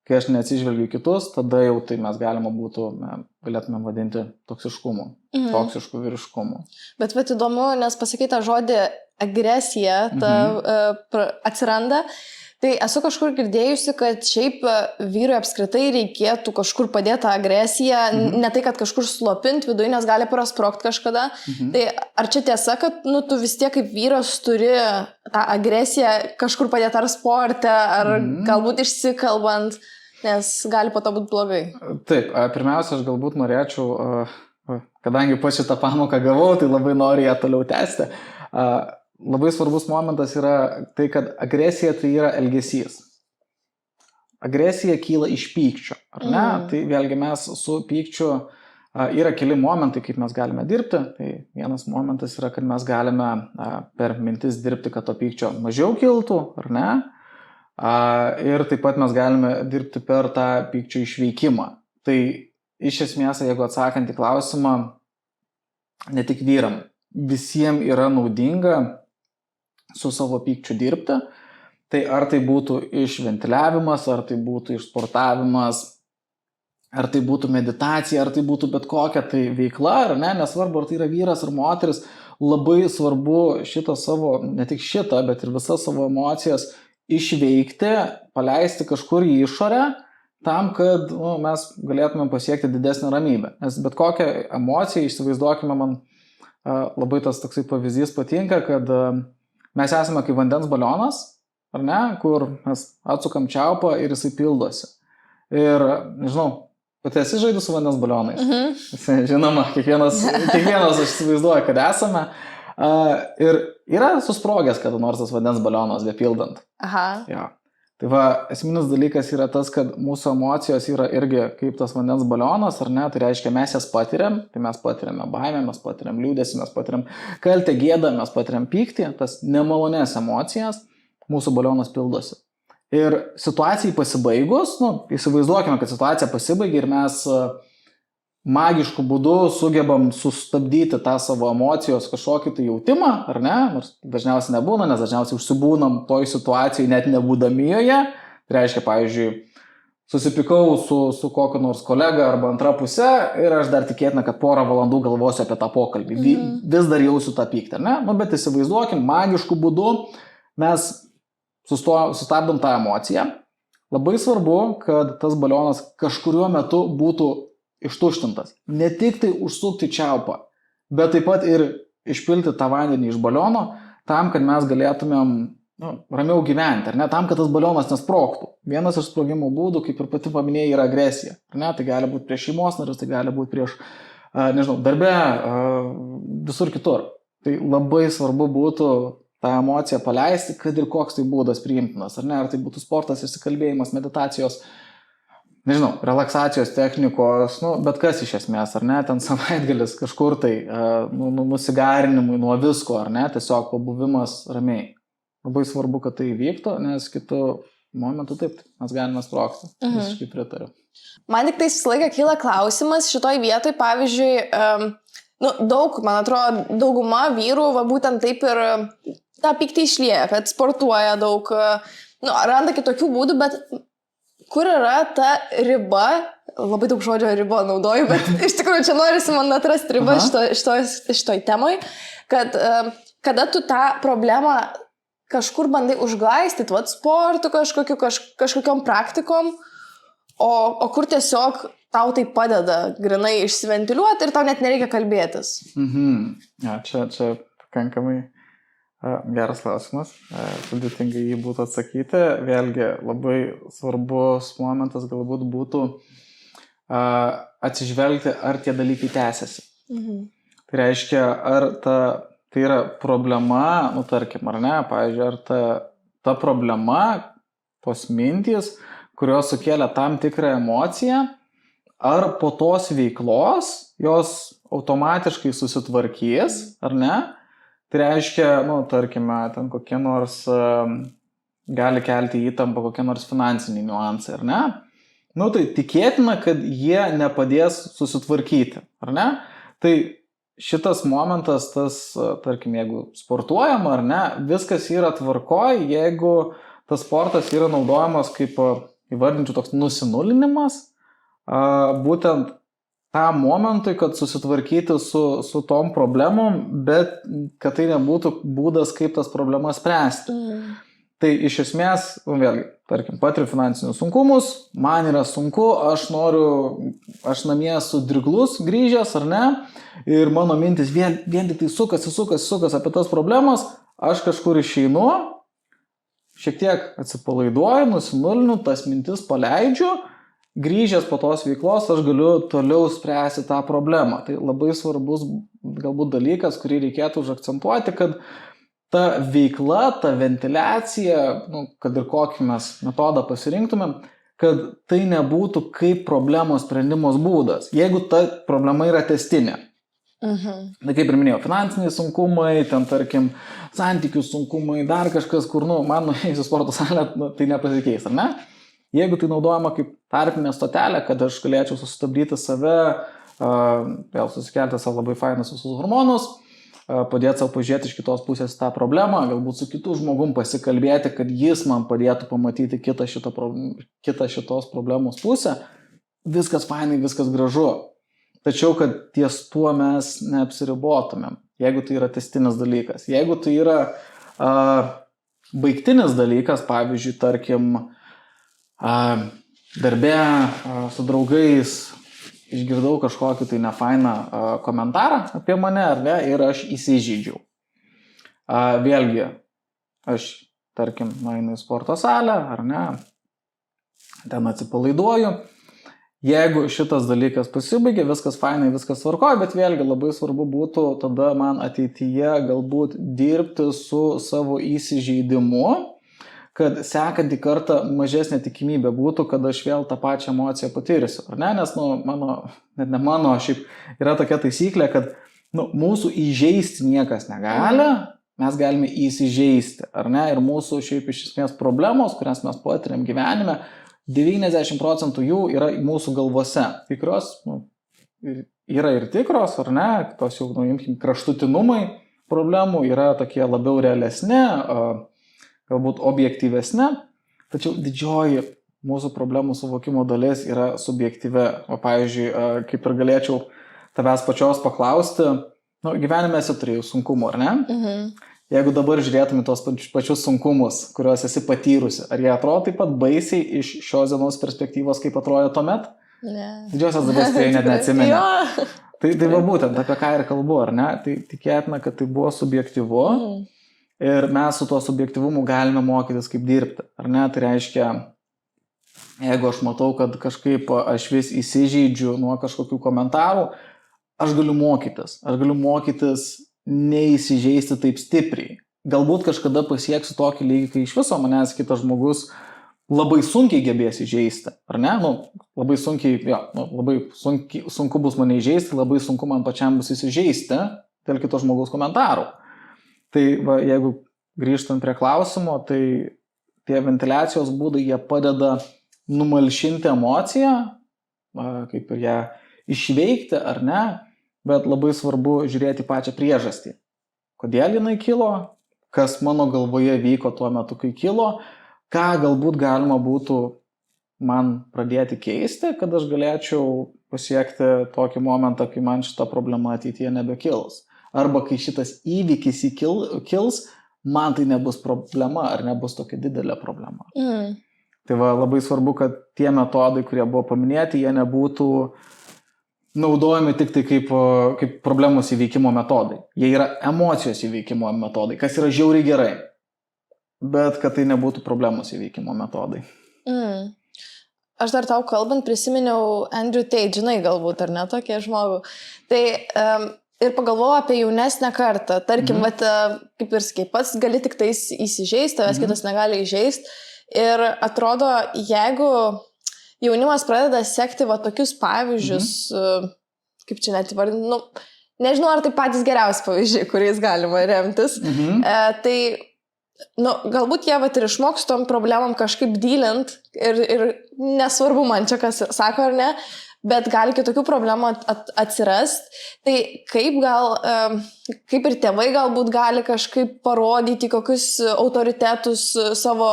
Kai aš neatsižvelgiu kitus, tada jau tai mes galėtume vadinti toksiškumu, toksišku vyriškumu. Bet įdomu, nes pasakai tą žodį agresija atsiranda. Tai esu kažkur girdėjusi, kad šiaip vyrui apskritai reikėtų kažkur padėti tą agresiją, ne tai, kad kažkur slopinti viduje, nes gali prasprogti kažkada. Tai ar čia tiesa, kad tu vis tiek kaip vyras turi tą agresiją kažkur padėti ar sporte, ar galbūt išsikalbant, nes gali po to būti blogai? Taip, pirmiausia, aš galbūt norėčiau, kadangi po šitą pamoką gavau, tai labai noriu ją toliau tęsti. Labai svarbus momentas yra tai, kad agresija tai yra elgesys. Agresija kyla iš pykčio, ar ne? Tai vėlgi mes su pykčiu yra keli momentai, kaip mes galime dirbti. Tai vienas momentas yra, kad mes galime per mintis dirbti, kad to pykčio mažiau kiltų, ar ne? Ir taip pat mes galime dirbti per tą pykčio išveikimą. Tai iš esmės, jeigu atsakant į klausimą, ne tik vyram, visiems yra naudinga su savo pykčiu dirbti, tai ar tai būtų išventiliavimas, ar tai būtų išsportavimas, ar tai būtų meditacija, ar tai būtų bet kokia tai veikla, ar ne, nesvarbu, ar tai yra vyras ar moteris, labai svarbu šitą savo, ne tik šitą, bet ir visas savo emocijas išveikti, paleisti kažkur į išorę, tam, kad mes galėtume pasiekti didesnę ramybę. Nes bet kokią emociją, įsivaizduokime, man labai tas toksai pavyzdys patinka, kad mes esame kaip vandens balionas, ar ne, kur mes atsukam čiaupą ir jisai pildosi. Ir, nežinau, bet esi žaidus su vandens balionais. Žinoma, kiekvienas aš įsivaizduoju, kad esame. Ir yra susprogęs kada nors tas vandens balionas bepildant. Ja. Tai esminis dalykas yra tas, kad mūsų emocijos yra irgi kaip tas vandens balionas, ar ne, tai reiškia mes jas patiriam, tai mes patiriame baimę, mes patiriam liūdesį, mes patiriam kaltę, gėdą, mes patiriam pyktį, tas nemalonės emocijas, mūsų balionas pildosi. Ir situacijai pasibaigus, įsivaizduokime, kad situacija pasibaigia ir mes magišku būdu sugebam sustabdyti tą savo emocijos kažkokį tai jautimą, ar ne, nors dažniausiai nebūna, nes dažniausiai užsibūnam toj situacijai net nebūdami joje. Tai reiškia, pavyzdžiui, susipykau su kokiu nors kolega arba antra pusė ir aš dar tikėtina, kad porą valandų galvosiu apie tą pokalbį. Vis dar jausiu tą pyktį, ar ne? Bet įsivaizduokim, magišku būdu mes sustabdom tą emociją. Labai svarbu, kad tas balionas kažkuriuo metu būtų ištuštintas. Ne tik tai užsukti čiaupą, bet taip pat ir išpilti tą vandenį iš baliono, tam, kad mes galėtumėm ramiau gyventi, ar ne, tam, kad tas balionas nesprogtų. Vienas iš sprogimo būdų, kaip ir pati paminėjai, yra agresija. Ar ne? Tai gali būti prieš šeimos narius, tai gali būti prieš, darbe, visur kitur. Tai labai svarbu būtų tą emociją paleisti, kad ir koks tai būdas priimtinas, ar ne, ar tai būtų sportas, išsikalbėjimas, meditacijos, relaksacijos technikos, bet kas iš esmės, ar ne, ten savaitgalis kažkur tai nusigarinimui nuo visko, ar ne, tiesiog pabuvimas ramiai. Labai svarbu, kad tai vyktų, nes kitų momentų taip, mes galime sprogti. Visiškai pritariu. Man tik tai visą laiką kyla klausimas šitoj vietoj, pavyzdžiui, daug, man atrodo, dauguma vyrų būtent taip ir tą pyktį išlieja, kad sportuoja daug, randa kitokių būdų, bet kur yra ta riba, labai daug žodžio riba naudoju, bet iš tikrųjų čia norisi man atrasti ribą šitoj temoj, kad kada tu tą problemą kažkur bandai užglaistyti, sportu kažkokiom praktikom, o kur tiesiog tau tai padeda grinai išsiventiliuoti ir tau net nereikia kalbėtis. Ja, čia pakankamai geras klausimas, sudėtingai jį būtų atsakyti. Vėlgi labai svarbus momentas galbūt būtų atsižvelgti, ar tie dalykai tęsiasi. Tai reiškia, ar tai yra problema, nu tarkim, ar ne, pavyzdžiui, ar ta problema, tos mintys, kurios sukėlė tam tikrą emociją, ar po tos veiklos jos automatiškai susitvarkys, ar ne? Tai reiškia, nu, tarkime, ten kokie nors gali kelti įtampą, kokie nors finansiniai niuansai, ar ne? Nu, tai tikėtina, kad jie nepadės susitvarkyti, ar ne? Tai šitas momentas, tarkim, jeigu sportuojama, ar ne, viskas yra tvarkoj, jeigu tas sportas yra naudojamas kaip, įvardinčiau, toks nusinulinimas, būtent tam momentui, kad susitvarkyti su tom problemom, bet kad tai nebūtų būdas, kaip tas problemas spręsti. Tai iš esmės, vėlgi, tarkim, patiriu finansinius sunkumus, man yra sunku, aš namie esu driglus grįžęs, ar ne, ir mano mintis vien tik tai sukas apie tas problemas, aš kažkur išeinu, šiek tiek atsipalaiduoju, nusinulinu, tas mintis paleidžiu, grįžęs po tos veiklos aš galiu toliau spręsti tą problemą. Tai labai svarbus galbūt dalykas, kurį reikėtų užakcentuoti, kad ta veikla, ta ventiliacija, nu, kad ir kokį mes metodą pasirinktumėm, kad tai nebūtų kaip problemos sprendimos būdas, jeigu ta problema yra tęstinė. Tai kaip ir minėjau, finansiniai sunkumai, ten tarkim, santykių sunkumai, dar kažkas, kur, nu, man nuėjus į sporto salę, nu, tai nepasikeis, ar ne? Jeigu tai naudojama kaip tarpinė stotelė, kad aš galėčiau sustabdyti save, vėl susikelti savo labai fainus visus hormonus, padėti savo pažiūrėti iš kitos pusės tą problemą, galbūt su kitu žmogum pasikalbėti, kad jis man padėtų pamatyti kitą šitos problemos pusę, viskas fainai, viskas gražu. Tačiau, kad ties tuo mes neapsiribotumėm, jeigu tai yra tęstinis dalykas. Jeigu tai yra baigtinis dalykas, pavyzdžiui, tarkim, darbe su draugais išgirdau kažkokį tai nefainą komentarą apie mane, ar ne, ir aš įsižeidžiau. Vėlgi, aš, tarkim, nueinu į sporto salę, ar ne, ten atsipalaiduoju. Jeigu šitas dalykas pasibaigia, viskas fainai, viskas tvarkoja, bet vėlgi labai svarbu būtų tada man ateityje galbūt dirbti su savo įsižeidimu, kad sekantį kartą mažesnė tikimybė būtų, kad aš vėl tą pačią emociją patirsiu, ar ne? Nes, nu, šiaip yra tokia taisyklė, kad mūsų įžeisti niekas negali, mes galime įsižeisti, ar ne? Ir mūsų šiaip iš esmės problemos, kurias mes patiriam gyvenime, 90% jų yra mūsų galvose. Tikros, yra ir tikros, ar ne? Tos jau, imkim, kraštutinumai problemų yra tokie labiau realesni, galbūt objektyvesnė, tačiau didžioji mūsų problemų suvokimo dalis yra subjektyvi. O pavyzdžiui, kaip ir galėčiau tavęs pačios paklausti, gyvenime esi turėjus sunkumų, ar ne? Jeigu dabar žiūrėtum į tos pačius sunkumus, kuriuos esi patyrusi, ar jie atrodo taip pat baisiai iš šios dienos perspektyvos, kaip atrodė tuomet? Ne. Didžiosios dabar tai net neatsimeni. Tai va būtent apie ką ir kalbu, ar ne? Tai tikėtina, kad tai buvo subjektyvu. Ir mes su tuo subjektyvumu galime mokytis, kaip dirbti, ar ne? Tai reiškia, jeigu aš matau, kad kažkaip aš vis įsižeidžiu nuo kažkokių komentarų, aš galiu mokytis neįsižeisti taip stipriai. Galbūt kažkada pasieksiu tokį lygį, kai iš viso manęs kitas žmogus labai sunkiai gebės įžeisti, ar ne? Labai sunku bus mane įžeisti, labai sunku man pačiam bus įsižeisti dėl kito žmogaus komentarų. Tai va, jeigu grįžtant prie klausimo, tai tie ventiliacijos būdai, jie padeda numalšinti emociją, kaip ir ją išveikti, ar ne, bet labai svarbu žiūrėti pačią priežastį. Kodėl jinai kilo, kas mano galvoje vyko tuo metu, kai kilo, ką galbūt galima būtų man pradėti keisti, kad aš galėčiau pasiekti tokį momentą, kai man šita problema ateityje nebekils. Arba kai šitas įvykis kils, man tai nebus problema ar nebus tokia didelė problema. Tai va, labai svarbu, kad tie metodai, kurie buvo paminėti, jie nebūtų naudojami tik tai kaip problemos įveikimo metodai. Jie yra emocijos įveikimo metodai, kas yra žiauriai gerai, bet kad tai nebūtų problemos įveikimo metodai. Aš dar tau kalbant prisiminiau Andrew Tate, žinai galbūt, ar ne, tokie žmogų. Tai ir pagalvojau apie jaunesnę kartą. Tarkim, vat, kaip ir sakai, pats gali tik tais įsižeisti, tavęs kitas negali įžeisti. Ir atrodo, jeigu jaunimas pradeda sekti va tokius pavyzdžius, kaip čia net įvardinti, nu, nežinau, ar tai patys geriausi pavyzdžiai, kuriais galima remtis, tai nu, galbūt jie vat ir išmoks tom problemom kažkaip dylint ir nesvarbu man čia, kas sako ar ne, bet gali kitokių problemų atsirast. Tai kaip ir tėvai galbūt gali kažkaip parodyti, kokius autoritetus savo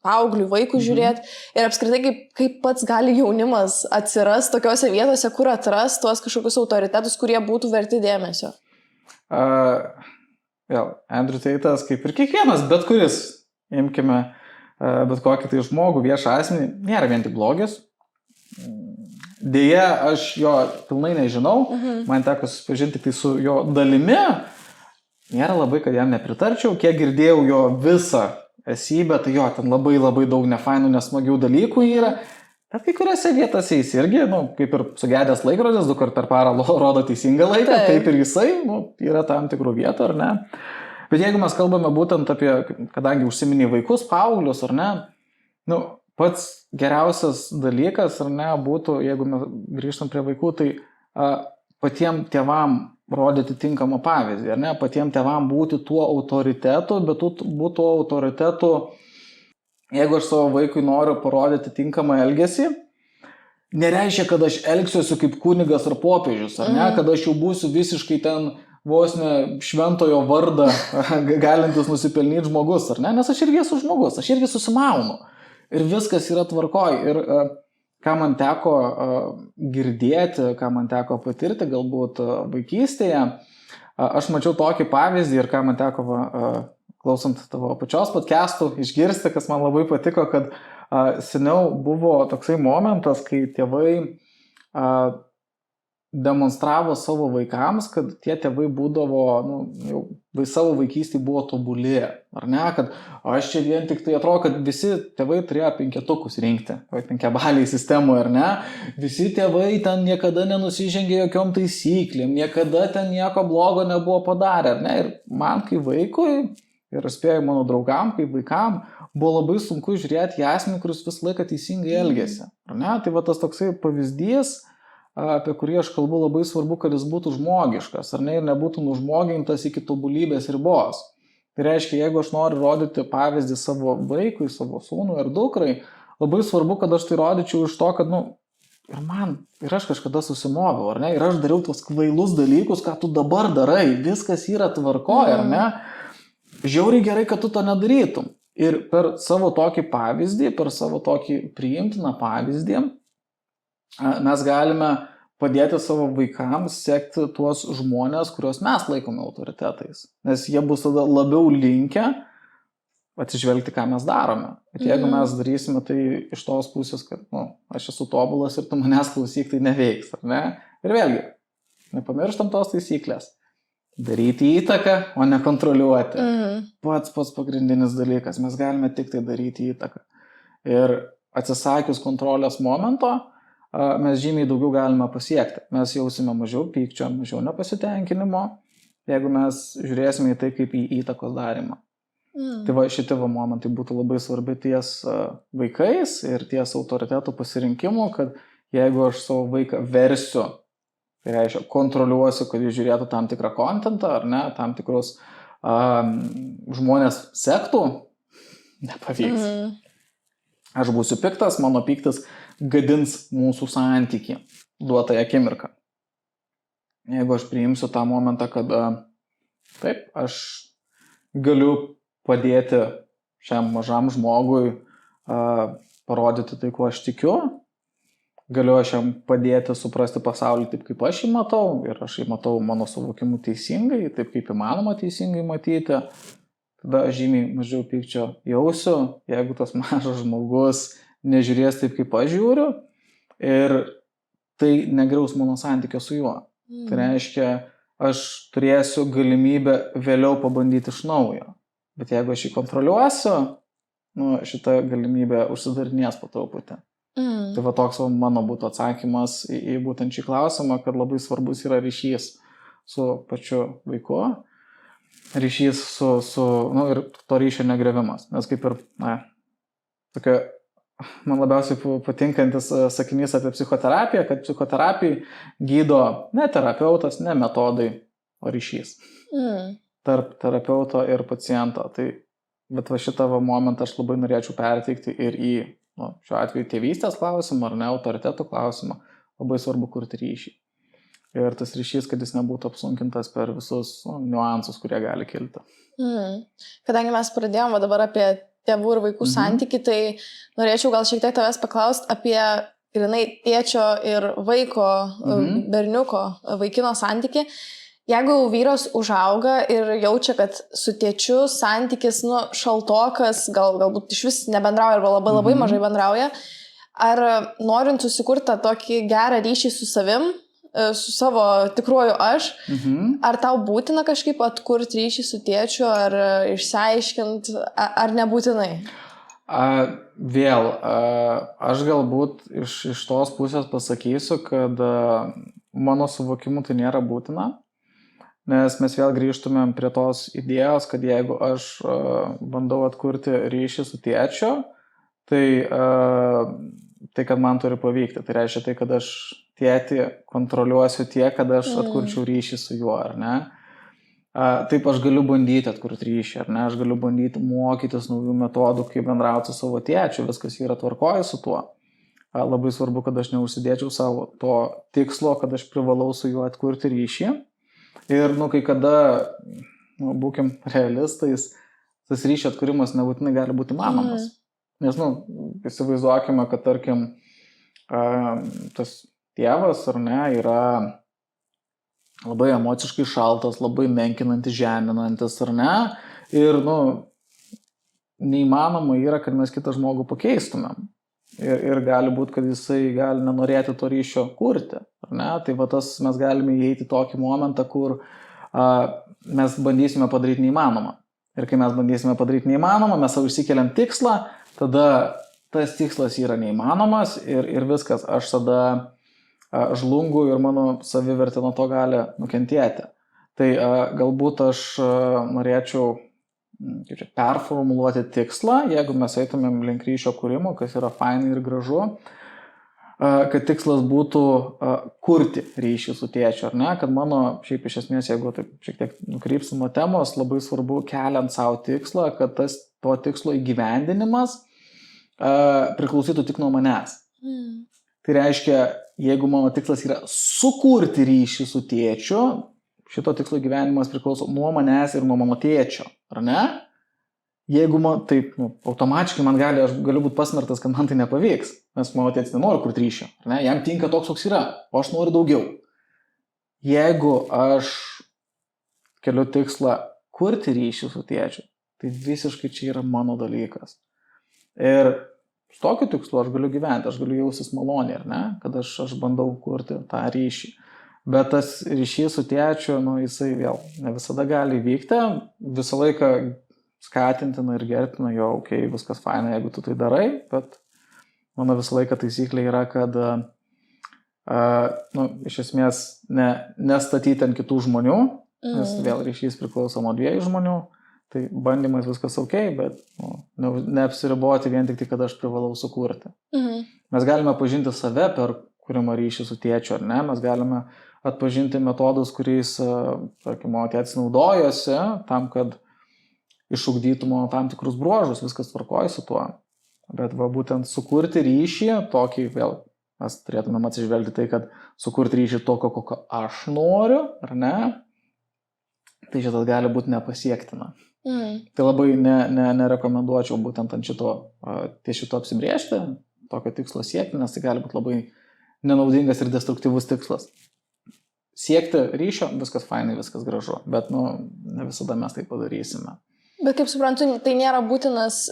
paauglių vaikų žiūrėti ir apskritai kaip pats gali jaunimas atsiras tokiose vietose, kur atras tuos kažkokius autoritetus, kurie būtų verti dėmesio. Andrew Tate'as, kaip ir kiekvienas, bet kuris, imkime bet kokį tai žmogų, viešą asmenį, nėra vien tik blogis. Deja, aš jo pilnai nežinau, man teko susipažinti tai su jo dalimi, nėra labai, kad jam nepritarčiau, kiek girdėjau jo visą esybę, tai jo, ten labai daug nefainų, nesmagių dalykų yra, bet kai kuriuose vietose jis irgi, nu, kaip ir sugedęs laikrodis, 2 kart per parą rodo teisingą laiką, taip ir jisai, nu, yra tam tikrų vietų, ar ne. Bet jeigu mes kalbame būtent apie, kadangi užsiminė vaikus, paauglius, ar ne, nu, pats geriausias dalykas, ar ne, būtų, jeigu mes grįžtam prie vaikų, tai patiem tėvam rodyti tinkamą pavyzdį, ar ne, patiem tėvam būti tuo autoritetu, bet būtų autoritetu, jeigu aš savo vaikui noriu parodyti tinkamą elgesį, nereiškia, kad aš elgsiuosi kaip kunigas ar popiežius, ar ne, kad aš jau būsiu visiškai ten vos ne šventojo vardą galintis nusipelnyti žmogus, ar ne, nes aš irgi esu žmogus, aš irgi susimaunu. Ir viskas yra tvarkoj. Ir ką man teko girdėti, ką man teko patirti galbūt vaikystėje, aš mačiau tokį pavyzdį ir ką man teko, klausant tavo pačios podcastų, išgirsti, kas man labai patiko, kad seniau buvo toksai momentas, kai tėvai demonstravo savo vaikams, kad tie tėvai būdavo, nu, jau savo vaikystėje buvo tobuli, ar ne, kad aš čia vien tik tai atrodo, kad visi tėvai turėjo 5 rinkti, 5-baliai sistemoje, ar ne, visi tėvai ten niekada nenusižengė jokiom taisyklėm, niekada ten nieko blogo nebuvo padarę, ar ne, ir man kaip vaikui, ir spėjau mano draugam, kaip vaikam, buvo labai sunku žiūrėti į asmenį, kuris visą laiką teisingai elgėsi, ar ne, tai va tas toksai pavyzdys, apie kurį aš kalbu, labai svarbu, kad jis būtų žmogiškas, ar ne, ir nebūtų nužmogintas iki tobulybės ribos. Tai reiškia, jeigu aš noriu rodyti pavyzdį savo vaikui, savo sūnui ar dukrai, labai svarbu, kad aš tai rodyčiau iš to, kad, nu, ir aš kažkada susimoviau, ar ne, ir aš dariau tos kvailus dalykus, ką tu dabar darai, viskas yra tvarkoje, ar ne, žiauriai gerai, kad tu to nedarytum. Ir per savo tokį pavyzdį, per savo tokį priimtiną pavyzdį, mes galime padėti savo vaikams sekti tuos žmonės, kuriuos mes laikome autoritetais. Nes jie bus tada labiau linkę atsižvelgti, ką mes darome. Bet jeigu mes darysime tai iš tos pusės, kad aš esu tobulas ir tu manęs klausyk, tai neveiks, ar ne? Ir vėlgi, nepamirštam tos taisyklės. Daryti įtaką, o ne kontroliuoti. Pats pagrindinis dalykas. Mes galime tik tai daryti įtaką. Ir atsisakius kontrolės momento, mes žymiai daugiau galime pasiekti. Mes jausime mažiau pykčio, mažiau nepasitenkinimo, jeigu mes žiūrėsime į tai kaip į įtakos darymą. Tai va, šitie momentai būtų labai svarbi ties vaikais ir ties autoritetų pasirinkimu, kad jeigu aš savo vaiką versiu, tai reiškia, kontroliuosiu, kad jis žiūrėtų tam tikrą kontentą, ar ne, tam tikrus žmonės sektų, nepavyks. Aš būsiu piktas, mano piktas gadins mūsų santykį duotą akimirką. Jeigu aš priimsiu tą momentą, kad taip, aš galiu padėti šiam mažam žmogui parodyti tai, kuo aš tikiu, galiu aš jam padėti suprasti pasaulį taip, kaip aš jį matau, ir aš jį matau mano suvokimu teisingai, taip kaip įmanoma teisingai matyti, tada aš žymiai mažiau pykčio jausiu, jeigu tas mažas žmogus nežiūrės taip, kaip aš žiūriu, ir tai negriaus mano santykio su juo. Tai reiškia, aš turėsiu galimybę vėliau pabandyti iš naujo. Bet jeigu aš jį kontroliuosiu, šita galimybė užsidarinės po truputį. Tai va toks mano būtų atsakymas į būtent šį klausimą, kad labai svarbus yra ryšys su pačiu vaiku, ryšys ir to ryšio negrevimas. Nes kaip ir, tokia, man labiausiai patinkantis sakinys apie psichoterapiją, kad psichoterapijai gydo ne terapeutas, ne metodai, o ryšys. Tarp terapeuto ir paciento. Bet va šitą momentą aš labai norėčiau perteikti ir į, šiuo atveju, tėvystės klausimą ar ne, autoriteto klausimą. Labai svarbu kurti ryšį. Ir tas ryšys, kad jis nebūtų apsunkintas per visus niuansus, kurie gali kilti. Kadangi mes pradėjome dabar apie tėvų ir vaikų santykį, tai norėčiau gal šiek tiek tavęs paklausti apie grynai tėčio ir vaiko, berniuko, vaikino santykį. Jeigu vyras užauga ir jaučia, kad su tėčiu santykis, šaltokas, galbūt iš vis nebendrauja arba labai mažai bendrauja, ar norint susikurti tą tokį gerą ryšį su savim, su savo tikruoju aš, ar tau būtina kažkaip atkurti ryšį su tėčiu, ar išsiaiškinti, ar nebūtinai? Aš galbūt iš tos pusės pasakysiu, kad mano suvokimu tai nėra būtina. Nes mes vėl grįžtumėm prie tos idėjos, kad jeigu aš bandau atkurti ryšį su tėčiu, tai kad man turi pavykti. Tai reiškia tai, kad aš tėtį kontroliuosiu tiek, kad aš atkurčiau ryšį su juo, ar ne? Taip aš galiu bandyti atkurti ryšį, ar ne? Aš galiu bandyti mokytis naujų metodų, kaip bendrauti su savo tėčiu, viskas yra tvarkoje su tuo. Labai svarbu, kad aš neužsidėčiau savo to tikslo, kad aš privalau su juo atkurti ryšį. Ir, kai kada, būkim realistais, tas ryšio atkūrimas nebūtinai gali būti įmanomas. Nes, įsivaizduokime, kad, tarkim, tas tėvas, ar ne, yra labai emociškai šaltas, labai menkinantis, žeminantis, ar ne. Ir, neįmanoma yra, kad mes kitą žmogų pakeistumėm. Ir gali būti, kad jisai gali nenorėti to ryšio kurti, ar ne? Tai mes galime įeiti tokį momentą, kur mes bandysime padaryti neįmanomą. Ir kai mes bandysime padaryti neįmanomą, mes savo išsikeliam tikslą, tada tas tikslas yra neįmanomas ir viskas. Aš tada žlungu ir mano savivertė nuo to gali nukentėti. Tai galbūt aš norėčiau performuluoti tikslą, jeigu mes eitumėm link ryšio kūrimo, kas yra fainai ir gražu, kad tikslas būtų kurti ryšį su tėčiu, ar ne? Kad mano, šiaip iš esmės, jeigu taip šiek tiek nukrypsim nuo temos, labai svarbu keliant savo tikslą, kad to tikslo įgyvendinimas priklausytų tik nuo manęs. Tai reiškia, jeigu mano tikslas yra sukurti ryšį su tėčiu, šito tikslo gyvenimas priklauso nuo manęs ir nuo mano tėčio, ar ne? Jeigu taip, automatiškai aš galiu būti pasmertas, kad man tai nepavyks, nes mano tėtis nenori kurti ryšio, ar ne? Jam tinka toks, koks yra, o aš noriu daugiau. Jeigu aš keliu tikslą kurti ryšį su tėčiu, tai visiškai čia yra mano dalykas. Ir su tokiu tikslu aš galiu gyventi, aš galiu jausis maloniai, ar ne? Kad aš bandau kurti tą ryšį. Bet tas ryšys su tėčiu, jisai vėl ne visada gali vykti, visą laiką skatintina ir gerbtina, viskas faina, jeigu tu tai darai, bet mano visą laiką taisyklė yra, kad iš esmės nestatyti ant kitų žmonių, nes vėl ryšys priklauso nuo dviejų žmonių, tai bandymais viskas bet neapsiriboti vien tik tai, kad aš privalau sukurti. Mes galime pažinti save per kūrimo ryšį su tėčiu, ar ne? Mes galime atpažinti metodus, kuriais, tarkim, mano tėtis naudojosi tam, kad išugdytų mano tam tikrus bruožus, viskas tvarkoja su tuo. Bet būtent sukurti ryšį, tokį vėl mes turėtumėm atsižvelgti tai, kad sukurti ryšį tokio, kokio aš noriu, ar ne? Tai šitas gali būti nepasiektina. Tai labai nerekomenduočiau būtent ant šito apsibrėžti, tokio tikslo siekti, nes tai gali būti labai nenaudingas ir destruktyvus tikslas. Siekti ryšio, viskas fainai, viskas gražu, bet ne visada mes tai padarysime. Bet kaip suprantu, tai nėra būtinas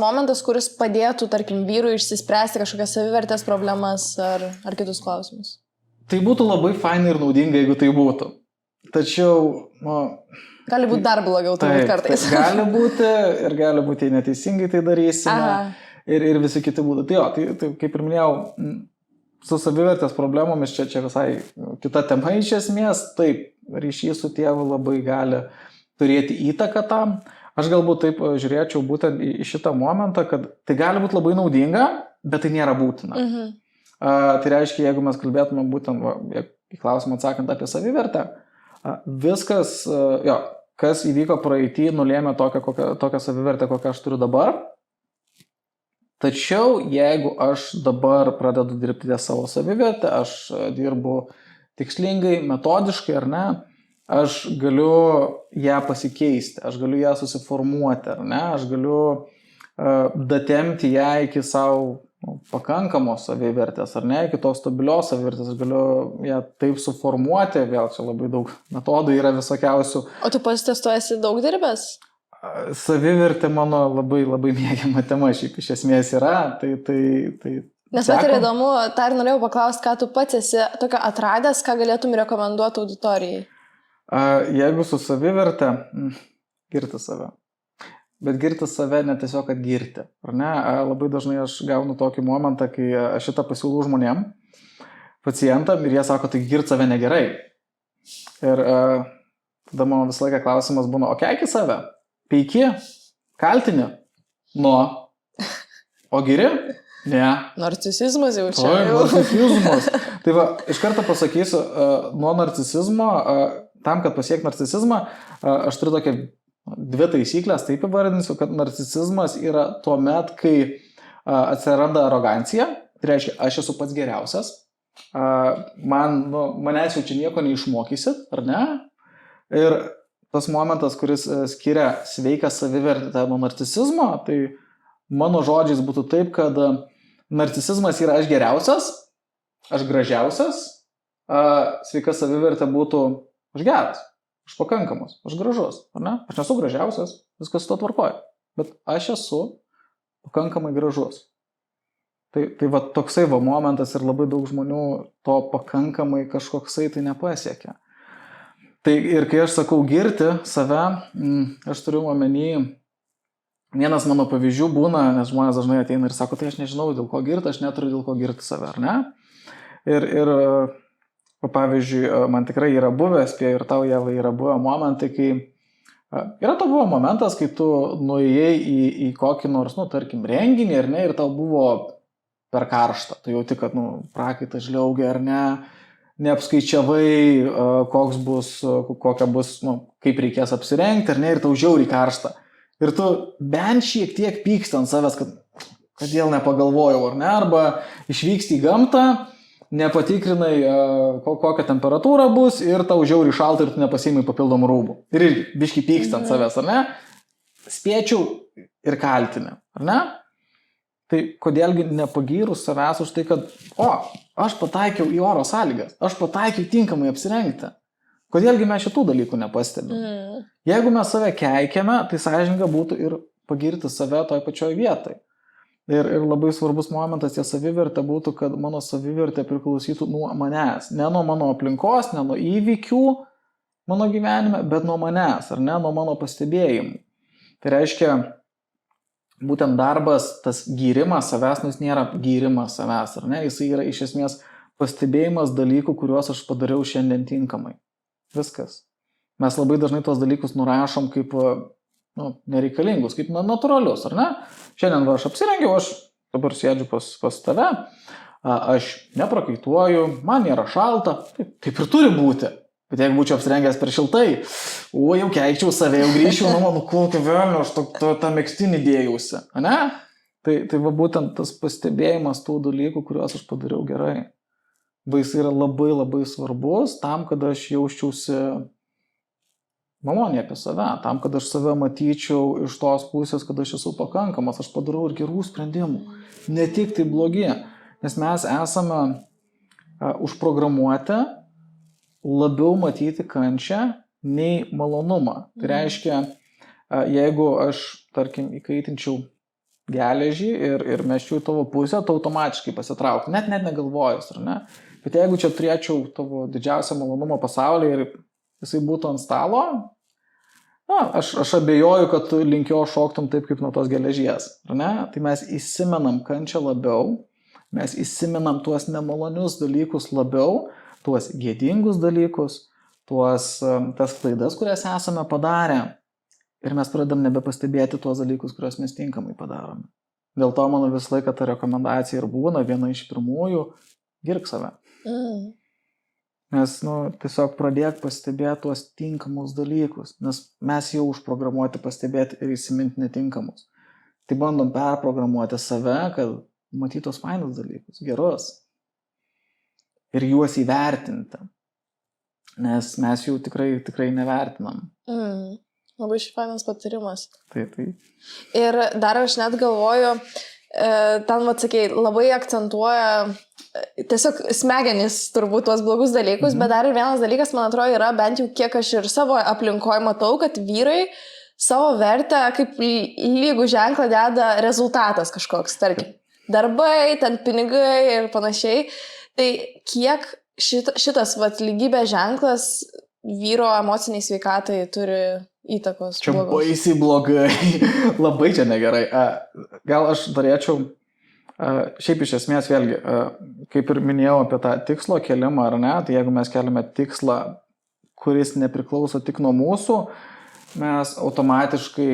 momentas, kuris padėtų, tarkim, vyrui išsispręsti kažkokias savivertės problemas ar kitus klausimus. Tai būtų labai fainai ir naudinga, jeigu tai būtų. Tačiau, gali būti dar blogiau turbūt kartais. Tai gali būti ir gali būti neteisingai tai darysime. Ir visi kiti būdai. Tai kaip ir minėjau, su savivertės problemomis čia visai kita tema iš esmės. Taip, ryšys su tėvu labai gali turėti įtaką tam. Aš galbūt taip žiūrėčiau būtent į šitą momentą, kad tai gali būti labai naudinga, bet tai nėra būtina. Tai reiškia, jeigu mes kalbėtume būtent į klausimą atsakant apie savivertę, viskas, kas įvyko praeitį, nulėmė tokią savivertę, kokią aš turiu dabar. Tačiau jeigu aš dabar pradedu dirbti ties savo savivertę, aš dirbu tikslingai, metodiškai ar ne, aš galiu ją pasikeisti, aš galiu ją susiformuoti, ar ne, aš galiu datemti ją iki savo pakankamos savivertės, ar ne, iki tos stabilios savivertės, aš galiu ją taip suformuoti, vėl čia labai daug metodų yra visokiausių. O tu pasitestuojasi daug dirbęs? Savivertė mano labai mėgiama tema šiaip iš esmės yra, tai Nes pat yra įdomu, tą ir norėjau paklausti, ką tu pats esi tokio atradęs, ką galėtum rekomenduoti auditorijai. Jeigu su savivertė, girti save. Bet girti save ne tiesiog atgirti. Ar ne? Labai dažnai aš gaunu tokį momentą, kai aš šitą pasiūlau žmonėm, pacientam, ir jie sako, tai girti save negerai. Ir tada mano visą laiką klausimas būna, o keiki save? Peiki? Kaltini? O giri? Ne. Narcisizmas jau čia. Narcisizmas. Tai va, iš karto pasakysiu, nuo narcisizmo, tam, kad pasiekti narcisizmą, aš turiu tokią 2 taisyklės, taip įvardinsiu, kad narcisizmas yra tuo met, kai atsiranda arogancija, tai reiškia, aš esu pats geriausias, manęs jau čia nieko neišmokysit, ar ne? Ir tas momentas, kuris skiria sveiką savivertę nuo narcisizmo, tai mano žodžiais būtų taip, kad narcisizmas yra aš geriausias, aš gražiausias, sveika savivertė būtų aš geras, aš pakankamas, aš gražus, ar ne? Aš nesu gražiausias, viskas su to tvarkoja, bet aš esu pakankamai gražus. Tai va toksai va momentas ir labai daug žmonių to pakankamai kažkoksai tai nepasiekia. Tai ir kai aš sakau girti save, aš turiu omeny, vienas mano pavyzdžių būna, nes žmonės dažnai ateina ir sako, tai aš nežinau dėl ko girti, aš neturiu dėl ko girti save, ar ne? Ir pavyzdžiui, man tikrai yra buvę, spėju ir tau, Ieva, yra buvę momentai, kai yra to buvo momentas, kai tu nuėjai į kokį nors, tarkim, renginį, ar ne, ir tau buvo per karštą, tu jauti, kad, prakaitas žliaugia, ar ne, neapskaičiavai, kokia bus, kaip reikės apsirengti, ar ne, ir tau žiauriai karšta. Ir tu bent šiek tiek pyksti ant savęs, kad kodėl nepagalvojau, ar ne, arba išvyksti į gamtą, nepatikrinai, kokią temperatūrą bus ir tau žiauriai šalta ir tu nepasiimai papildomų rūbų. Ir irgi biški pyksti ant savęs, ar ne? Spėčiau ir kaltinę, ar ne? Tai kodėlgi nepagyrus savęs už tai, kad, aš pataikiau į oro sąlygas, aš pataikiau tinkamai apsirengti. Kodėlgi mes šitų dalykų nepastebime? Jeigu mes save keikiame, tai sąžininga būtų ir pagirti save toj pačioj vietai. Ir labai svarbus momentas ties savivertė būtų, kad mano savivertė priklausytų nuo manęs. Ne nuo mano aplinkos, ne nuo įvykių mano gyvenime, bet nuo manęs, ar ne, nuo mano pastebėjimų. Tai reiškia, būtent darbas, tas gyrimas savęs, jis nėra gyrimas savęs, ar ne, jis yra iš esmės pastebėjimas dalykų, kuriuos aš padariau šiandien tinkamai. Viskas. Mes labai dažnai tos dalykus nurašom kaip nereikalingus, kaip natūralius, ar ne? Šiandien aš apsirengiau, aš dabar sėdžiu pas tave, aš neprakaituoju, man nėra šalta, taip ir turi būti. Bet jeigu būčiau apsirengęs per šiltai, jau keikčiau save, jau grįžčiau namo, kokią velnio, aš tą megztinį dėjausi, ne? Tai va būtent tas pastebėjimas tų dalykų, kuriuos aš padariau gerai. Jis yra labai svarbus tam, kad aš jausčiausi maloniai apie save, tam, kad aš save matyčiau iš tos pusės, kad aš esu pakankamas, aš padarau ir gerų sprendimų, ne tik tai blogi, nes mes esame užprogramuoti labiau matyti kančią nei malonumą. Tai reiškia, jeigu aš, tarkim, įkaitinčiau geležį ir meščiau į tavo pusę, tu automatiškai pasitraukti, net negalvojus, ar ne? Bet jeigu čia turėčiau tavo didžiausią malonumą pasaulyje ir jisai būtų ant stalo, aš abejoju, kad tu link jo šoktum taip kaip nuo tos geležies, ar ne? Tai mes įsimenam kančią labiau, mes įsiminam tuos nemalonius dalykus labiau, tuos gėdingus dalykus, tas klaidas, kurias esame padarę. Ir mes pradedam nebepastebėti tuos dalykus, kuriuos mes tinkamai padarome. Dėl to mano visą laiką ta rekomendacija ir būna viena iš pirmųjų – girk save. Nes tiesiog pradėk pastebėti tuos tinkamus dalykus, nes mes jau užprogramuoti pastebėti ir įsiminti netinkamus. Tai bandom perprogramuoti save, kad matytos fainus dalykus, gerus. Ir juos įvertinti. Nes mes jų tikrai nevertinam. Labai fainas patarimas. Tai. Ir dar aš net galvoju, ten, sakei, labai akcentuoja tiesiog smegenys turbūt tuos blogus dalykus, bet dar ir vienas dalykas, man atrodo, yra bent jau kiek aš ir savo aplinkoje matau, kad vyrai savo vertę kaip lygų ženklą deda rezultatas kažkoks, tarkim, darbai, ten pinigai ir panašiai. Tai kiek šitas lygybės ženklas vyro emociniai sveikatai turi įtakos? Čia baisiai blogai, labai čia negerai. Gal aš norėčiau, šiaip iš esmės vėlgi, kaip ir minėjau apie tą tikslo kėlimą ar ne, tai jeigu mes keliame tikslą, kuris nepriklauso tik nuo mūsų, mes automatiškai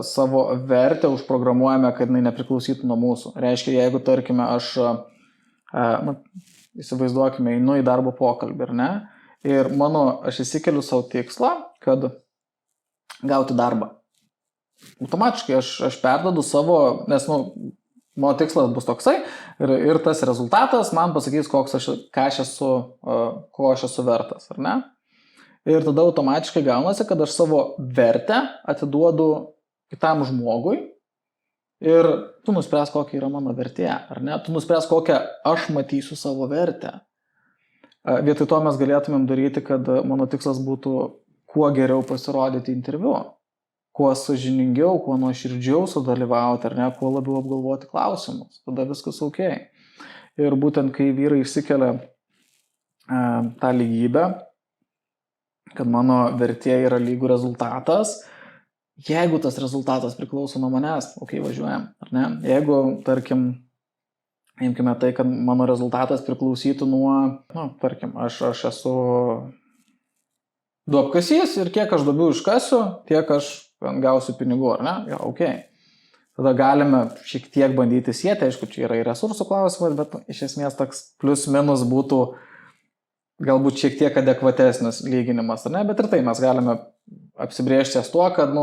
savo vertę užprogramuojame, kad jinai nepriklausytų nuo mūsų. Reiškia, jeigu, tarkime, įsivaizduokime, einu į darbo pokalbį, ar ne, ir aš įsikeliu savo tikslą, kad gauti darbą. Automatiškai aš perdodu savo, nes mano tikslas bus toksai ir tas rezultatas man pasakys, ko aš esu vertas, ar ne? Ir tada automatiškai gaunasi, kad aš savo vertę atiduodu kitam žmogui ir tu nuspręs, kokia yra mano vertė, ar ne? Tu nuspręs, kokią aš matysiu savo vertę. Vietoj to mes galėtumėm daryti, kad mano tikslas būtų kuo geriau pasirodyti interviu, kuo sąžiningiau, kuo nuoširdžiau sudalyvauti, ar ne, kuo labiau apgalvoti klausimus. Tada viskas ok. Ir būtent kai vyrai išsikelia tą lygybę, kad mano vertė yra lygų rezultatas, jeigu tas rezultatas priklauso nuo manęs, ok, važiuojam, ar ne? Jeigu, tarkim, imkime tai, kad mano rezultatas priklausytų nuo, tarkim, aš esu duobkasys ir kiek aš duobių iškasiu, tiek aš gausiu pinigų, ar ne? Ja, ok. Tada galime šiek tiek bandyti sieti, aišku, čia yra ir resursų klausimas, bet iš esmės toks plius minus būtų galbūt šiek tiek adekvatesnis lyginimas, ar ne? Bet ir tai mes galime apsibrėžti ties tuo, kad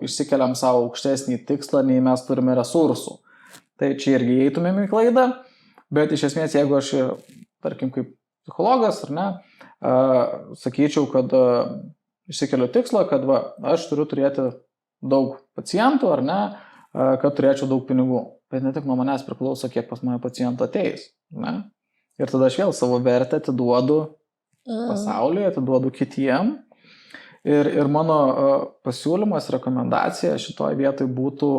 išsikeliam savo aukštesnį tikslą, nei mes turime resursų. Tai čia irgi eitumėm į klaidą, bet iš esmės, jeigu aš, tarkim, kaip psichologas, ar ne, sakyčiau, kad išsikeliu tikslą, kad aš turiu turėti daug pacientų, ar ne, kad turėčiau daug pinigų. Bet ne tik nuo manęs priklauso, kiek pas mane pacientų ateis. Ne? Ir tada aš vėl savo vertę atiduodu pasauliui, atiduodu kitiem. Ir mano pasiūlymas, rekomendacija šitoje vietoje būtų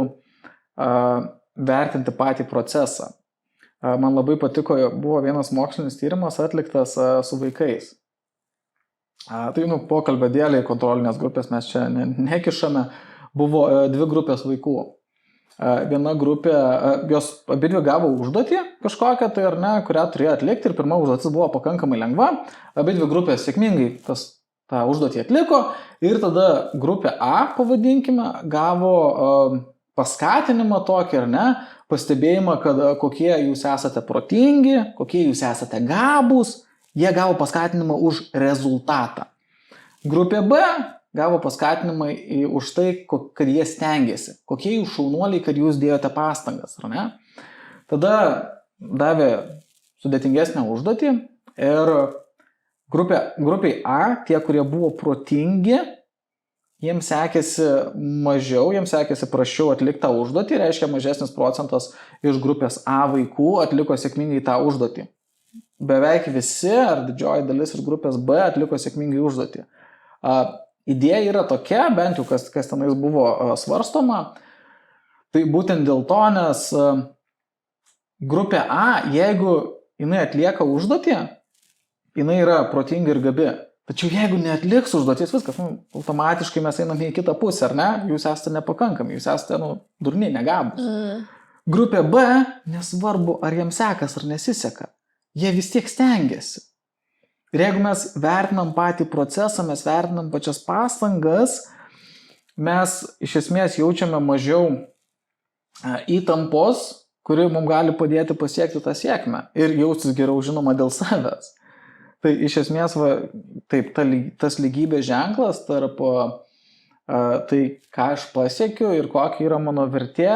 vertinti patį procesą. Man labai patiko, buvo vienas mokslinis tyrimas atliktas su vaikais. Tai pokalbio dėlei kontrolinės grupės mes čia nekišame. Buvo dvi grupės vaikų. Viena grupė, jos abidvi gavo užduotį kažkokią, tai ar ne, kurią turėjo atlikti ir pirma užduotis buvo pakankamai lengva. Abidvi grupės sėkmingai tą užduotį atliko ir tada grupė A, pavadinkime, gavo paskatinimą tokį, ar ne, pastebėjimą, kad kokie jūs esate protingi, kokie jūs esate gabūs, jie gavo paskatinimą už rezultatą. Grupė B gavo paskatinimą už tai, kad jie stengiasi, kokie jūs šaunuoliai, kad jūs dėjote pastangas, ar ne? Tada davė sudėtingesnę užduotį ir grupiai A, tie, kurie buvo protingi, jiems sekėsi mažiau, jiems sekėsi prasčiau atlikti tą užduotį, reiškia mažesnis procentas iš grupės A vaikų atliko sėkmingai tą užduotį. Beveik visi ar didžioji dalis iš grupės B atliko sėkmingai užduotį. Idėja yra tokia, bent jau kas tenais buvo svarstoma, tai būtent dėl to, nes grupė A, jeigu jinai atlieka užduotį, jinai yra protinga ir gabi. Tačiau jeigu neatliks užduoties, viskas, automatiškai mes einame į kitą pusę, ar ne? Jūs esate nepakankami, jūs esate, durniai, negabūs. Grupė B, nesvarbu, ar jiems sekas ar nesiseka, jie vis tiek stengiasi. Ir jeigu mes vertinam patį procesą, mes vertinam pačias pastangas, mes iš esmės jaučiame mažiau įtampos, kuri mums gali padėti pasiekti tą sėkmę ir jaustis geriau žinoma dėl savęs. Tai iš esmės, taip, tas lygybės ženklas tarp tai, ką aš pasiekiu ir kokia yra mano vertė,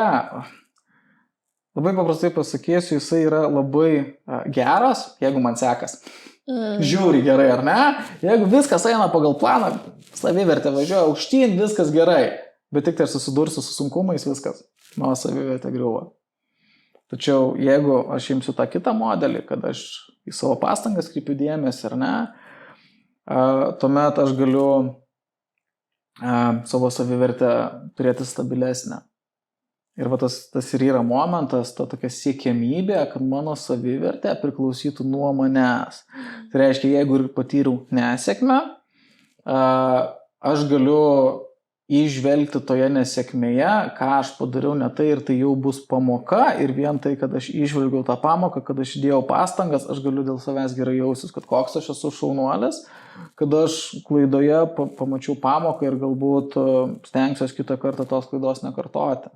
labai paprastai pasakysiu, jisai yra labai geras, jeigu man sekas. Žiūri gerai, ar ne? Jeigu viskas eina pagal planą, savivertė važiuoja aukštyn, viskas gerai. Bet tik tai susidursiu su sunkumais, viskas. Mano savivertė griuva. Tačiau jeigu aš imsiu tą kitą modelį, kad aš į savo pastangas kreipiu dėmesį, ar ne, tuomet aš galiu savo savivertę turėti stabilesnę. Ir tas ir yra momentas, ta tokia siekiamybė, kad mano savivertė priklausytų nuo manęs. Tai reiškia, jeigu ir patyriau nesėkmę, aš galiu įžvelgti toje nesėkmėje, ką aš padariau ne tai ir tai jau bus pamoka. Ir vien tai, kad aš įžvelgiau tą pamoką, kad aš įdėjau pastangas, aš galiu dėl savęs gerai jausis, kad koks aš esu šaunuolis, kad aš klaidoje pamačiau pamoką ir galbūt stengsiuosi kitą kartą tos klaidos nekartoti.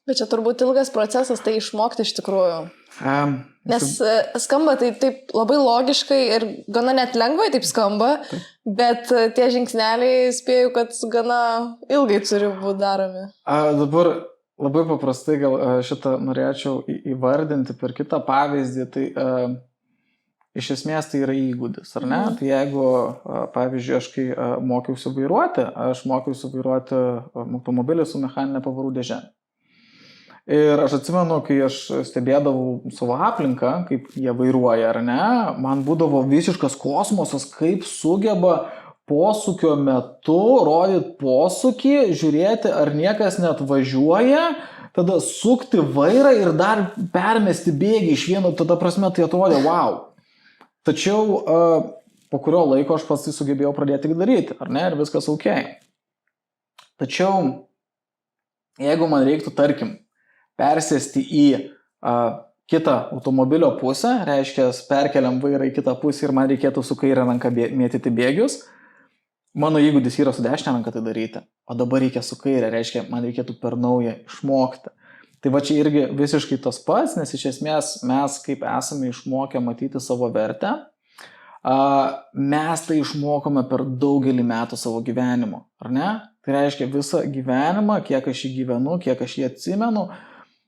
Bet čia turbūt ilgas procesas tai išmokti iš tikrųjų. Nes skamba tai taip labai logiškai ir gana net lengvai taip skamba, bet tie žingsneliai spėju, kad gana ilgai turi būti daromi. Dabar labai paprastai gal šitą norėčiau įvardinti per kitą pavyzdį. Tai iš esmės tai yra įgūdis, ar ne? Tai jeigu, pavyzdžiui, aš kai mokiausi vairuoti automobilį su mechaninė pavarų dėže. Ir aš atsimenu, kai aš stebėdavau savo aplinką, kaip jie vairuoja, ar ne, man būdavo visiškas kosmosas, kaip sugeba posūkio metu rodyti posūkį, žiūrėti, ar niekas net važiuoja, tada sukti vairą ir dar permesti bėgį iš vieno, tada prasme tai atrodė wow. Tačiau po kurio laiko aš pats tai sugebėjau pradėti daryti, ar ne, ir viskas ok. Tačiau jeigu man reiktų, tarkim, persėsti į kitą automobilio pusę, reiškia, perkeliam vairą į kitą pusę ir man reikėtų su kairę ranką mėtyti bėgius, mano įgūdis yra su dešinė ranka tai daryti, o dabar reikia su kairė, reiškia, man reikėtų per naują išmokti. Tai va čia irgi visiškai tas pats, nes iš esmės mes kaip esame išmokę matyti savo vertę, mes tai išmokome per daugelį metų savo gyvenimo, ar ne? Tai reiškia visą gyvenimą, kiek aš jį gyvenu, kiek aš jį atsimenu,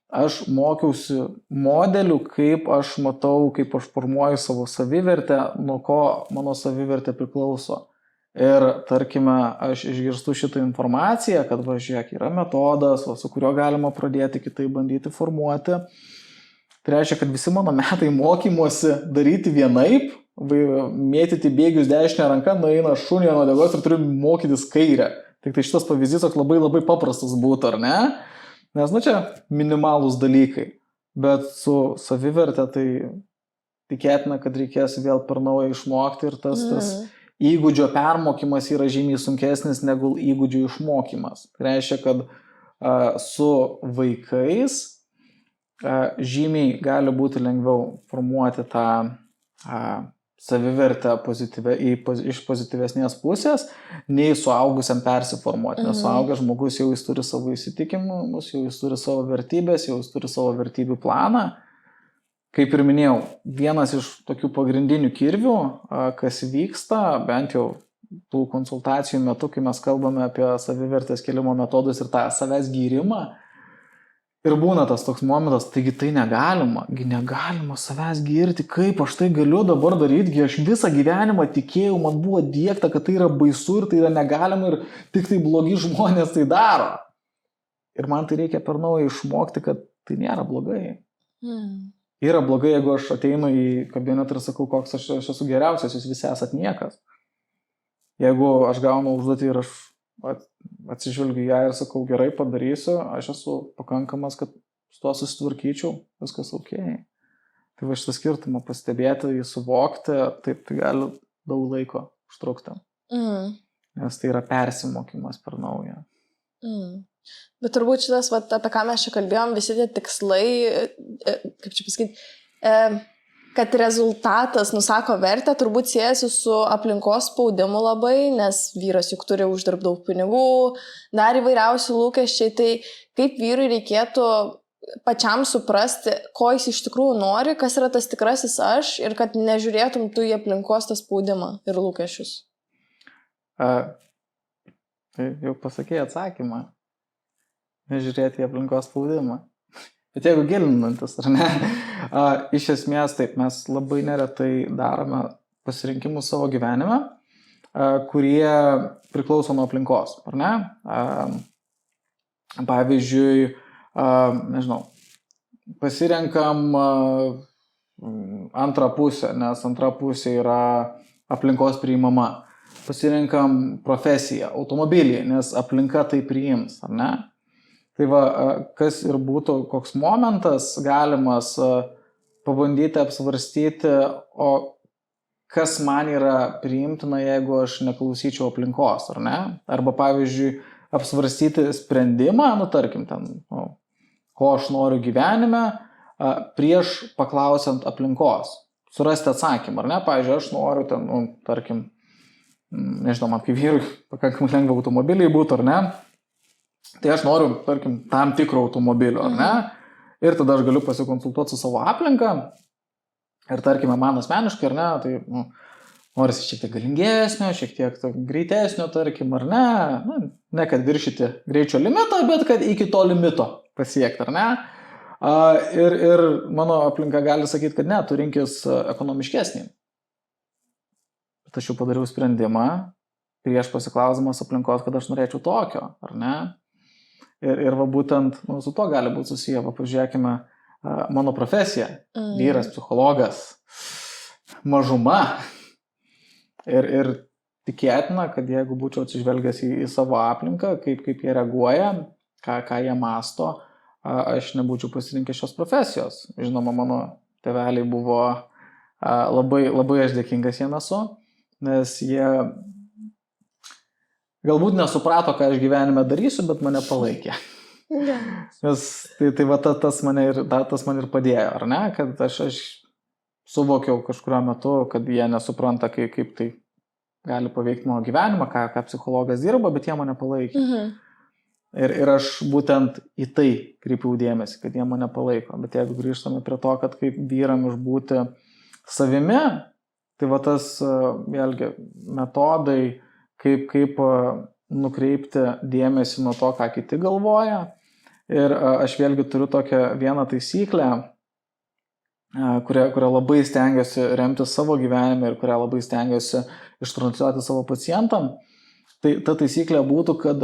aš mokiausi modelių, kaip aš matau, kaip aš formuoju savo savivertę, nuo ko mano savivertė priklauso. Ir tarkime, aš išgirstu šitą informaciją, kad žiūrėk, yra metodas, su kuriuo galima pradėti kitaip bandyti formuoti. Tai reiškia, kad visi mano metai mokymosi daryti vienaip, mėtyti bėgius dešinę ranką, nueina šunį ant uodegos ir turiu mokytis kairę. Tik tai šitas pavyzdys labai labai paprastas būtų, ar ne? Nes, čia minimalūs dalykai, bet su savivertė tai tikėtina, kad reikės vėl per naują išmokti ir tas įgūdžio permokymas yra žymiai sunkesnis negu įgūdžių išmokymas. Tai reiškia, kad su vaikais žymiai gali būti lengviau formuoti tą savivertę iš pozityvesnės pusės, nei suaugusiam persiformuoti. Nes suaugęs žmogus jau jis turi savo įsitikinimus, jau jis turi savo vertybės, jau jis turi savo vertybių planą. Kaip ir minėjau, vienas iš tokių pagrindinių kirvių, kas vyksta, bent jau tų konsultacijų metu, kai mes kalbame apie savivertės kėlimo metodus ir tą savęs gyrimą, ir būna tas toks momentas, taigi tai negalima savęs girti, kaip aš tai galiu dabar daryti, aš visą gyvenimą tikėjau, man buvo diegta, kad tai yra baisu ir tai yra negalima ir tik tai blogi žmonės tai daro. Ir man tai reikia per naują išmokti, kad tai nėra blogai. Yra blogai, jeigu aš ateinu į kabinetą ir sakau, koks aš esu geriausias, jūs visi esat niekas. Jeigu aš gaunu užduotį ir aš atsižvelgiu ją ir sakau, gerai padarysiu, aš esu pakankamas, kad su tuo susitvarkyčiau, viskas ok. Tai va šitą skirtumą pastebėti, jį suvokti, taip tai gali daug laiko užtrukti. Nes tai yra persimokymas per naują. Bet turbūt šitas, vat, apie ką mes čia kalbėjom, visi tie tikslai, kaip čia pasakyti, kad rezultatas nusako vertę, turbūt siejasi su aplinkos spaudimu labai, nes vyras juk turi uždirbti daug pinigų, dar įvairiausių lūkesčiai, tai kaip vyrui reikėtų pačiam suprasti, ko jis iš tikrųjų nori, kas yra tas tikrasis aš ir kad nežiūrėtum tu į aplinkos tą spaudimą ir lūkesčius. Tai jau pasakėjai atsakymą. Nežiūrėti į aplinkos spaudimą. Bet jeigu gilinantis, ar ne, iš esmės taip, mes labai neretai darome pasirinkimus savo gyvenime, kurie priklauso nuo aplinkos, ar ne? Pavyzdžiui, nežinau, pasirenkam antrą pusę, nes antra pusė yra aplinkos priimama. Pasirenkam profesiją, automobilį, nes aplinka tai priims, ar ne? Tai va, kas ir būtų koks momentas galimas pabandyti apsvarstyti, o kas man yra priimtina, jeigu aš neklausyčiau aplinkos, ar ne? Arba pavyzdžiui, apsvarstyti sprendimą, tarkim, ko aš noriu gyvenime, prieš paklausiant aplinkos. Surasti atsakymą, ar ne? Pavyzdžiui, aš noriu tarkim, nežinau, man kaip vyrui pakankamai lengva automobiliai būtų, ar ne? Tai aš noriu, tarkim, tam tikro automobilio, ar ne? Ir tada aš galiu pasikonsultuoti su savo aplinka. Ir tarkime, man asmeniškai, ar ne, tai norisi šiek tiek galingesnio, šiek tiek greitesnio, tarkim, ar ne? Ne kad viršyti greičio limitą, bet kad iki to limito pasiekti, ar ne? Ir mano aplinka gali sakyti, kad ne, tu rinkis ekonomiškesnį. Bet aš jau padariau sprendimą prieš pasiklausimas aplinkos, kad aš norėčiau tokio, ar ne? Ir va būtent su to gali būti susiję, pažiūrėkime, mano profesija, vyras, psichologas, mažuma. Ir tikėtina, kad jeigu būčiau atsižvelgęs į savo aplinką, kaip jie reaguoja, ką jie masto, aš nebūčiau pasirinkęs šios profesijos. Žinoma, mano tėveliai buvo labai aš dėkingas jiem esu, nes jie galbūt nesuprato, ką aš gyvenime darysiu, bet mane palaikė. Nes tai va tas mane ir padėjo, ar ne? Kad aš suvokiau kažkurio metu, kad jie nesupranta, kaip tai gali paveikti mano gyvenimą, ką psichologas dirba, bet jie mane palaikė. Ir aš būtent į tai kreipiau dėmesį, kad jie mane palaiko. Bet jeigu grįžtame prie to, kad kaip vyram išbūti savimi, tai va tas vėlgi metodai, kaip nukreipti dėmesį nuo to, ką kiti galvoja. Ir aš vėlgi turiu tokią vieną taisyklę, kurią labai stengiuosi remti savo gyvenime ir kurią labai stengiuosi ištransliuoti savo pacientam. Tai ta taisyklė būtų, kad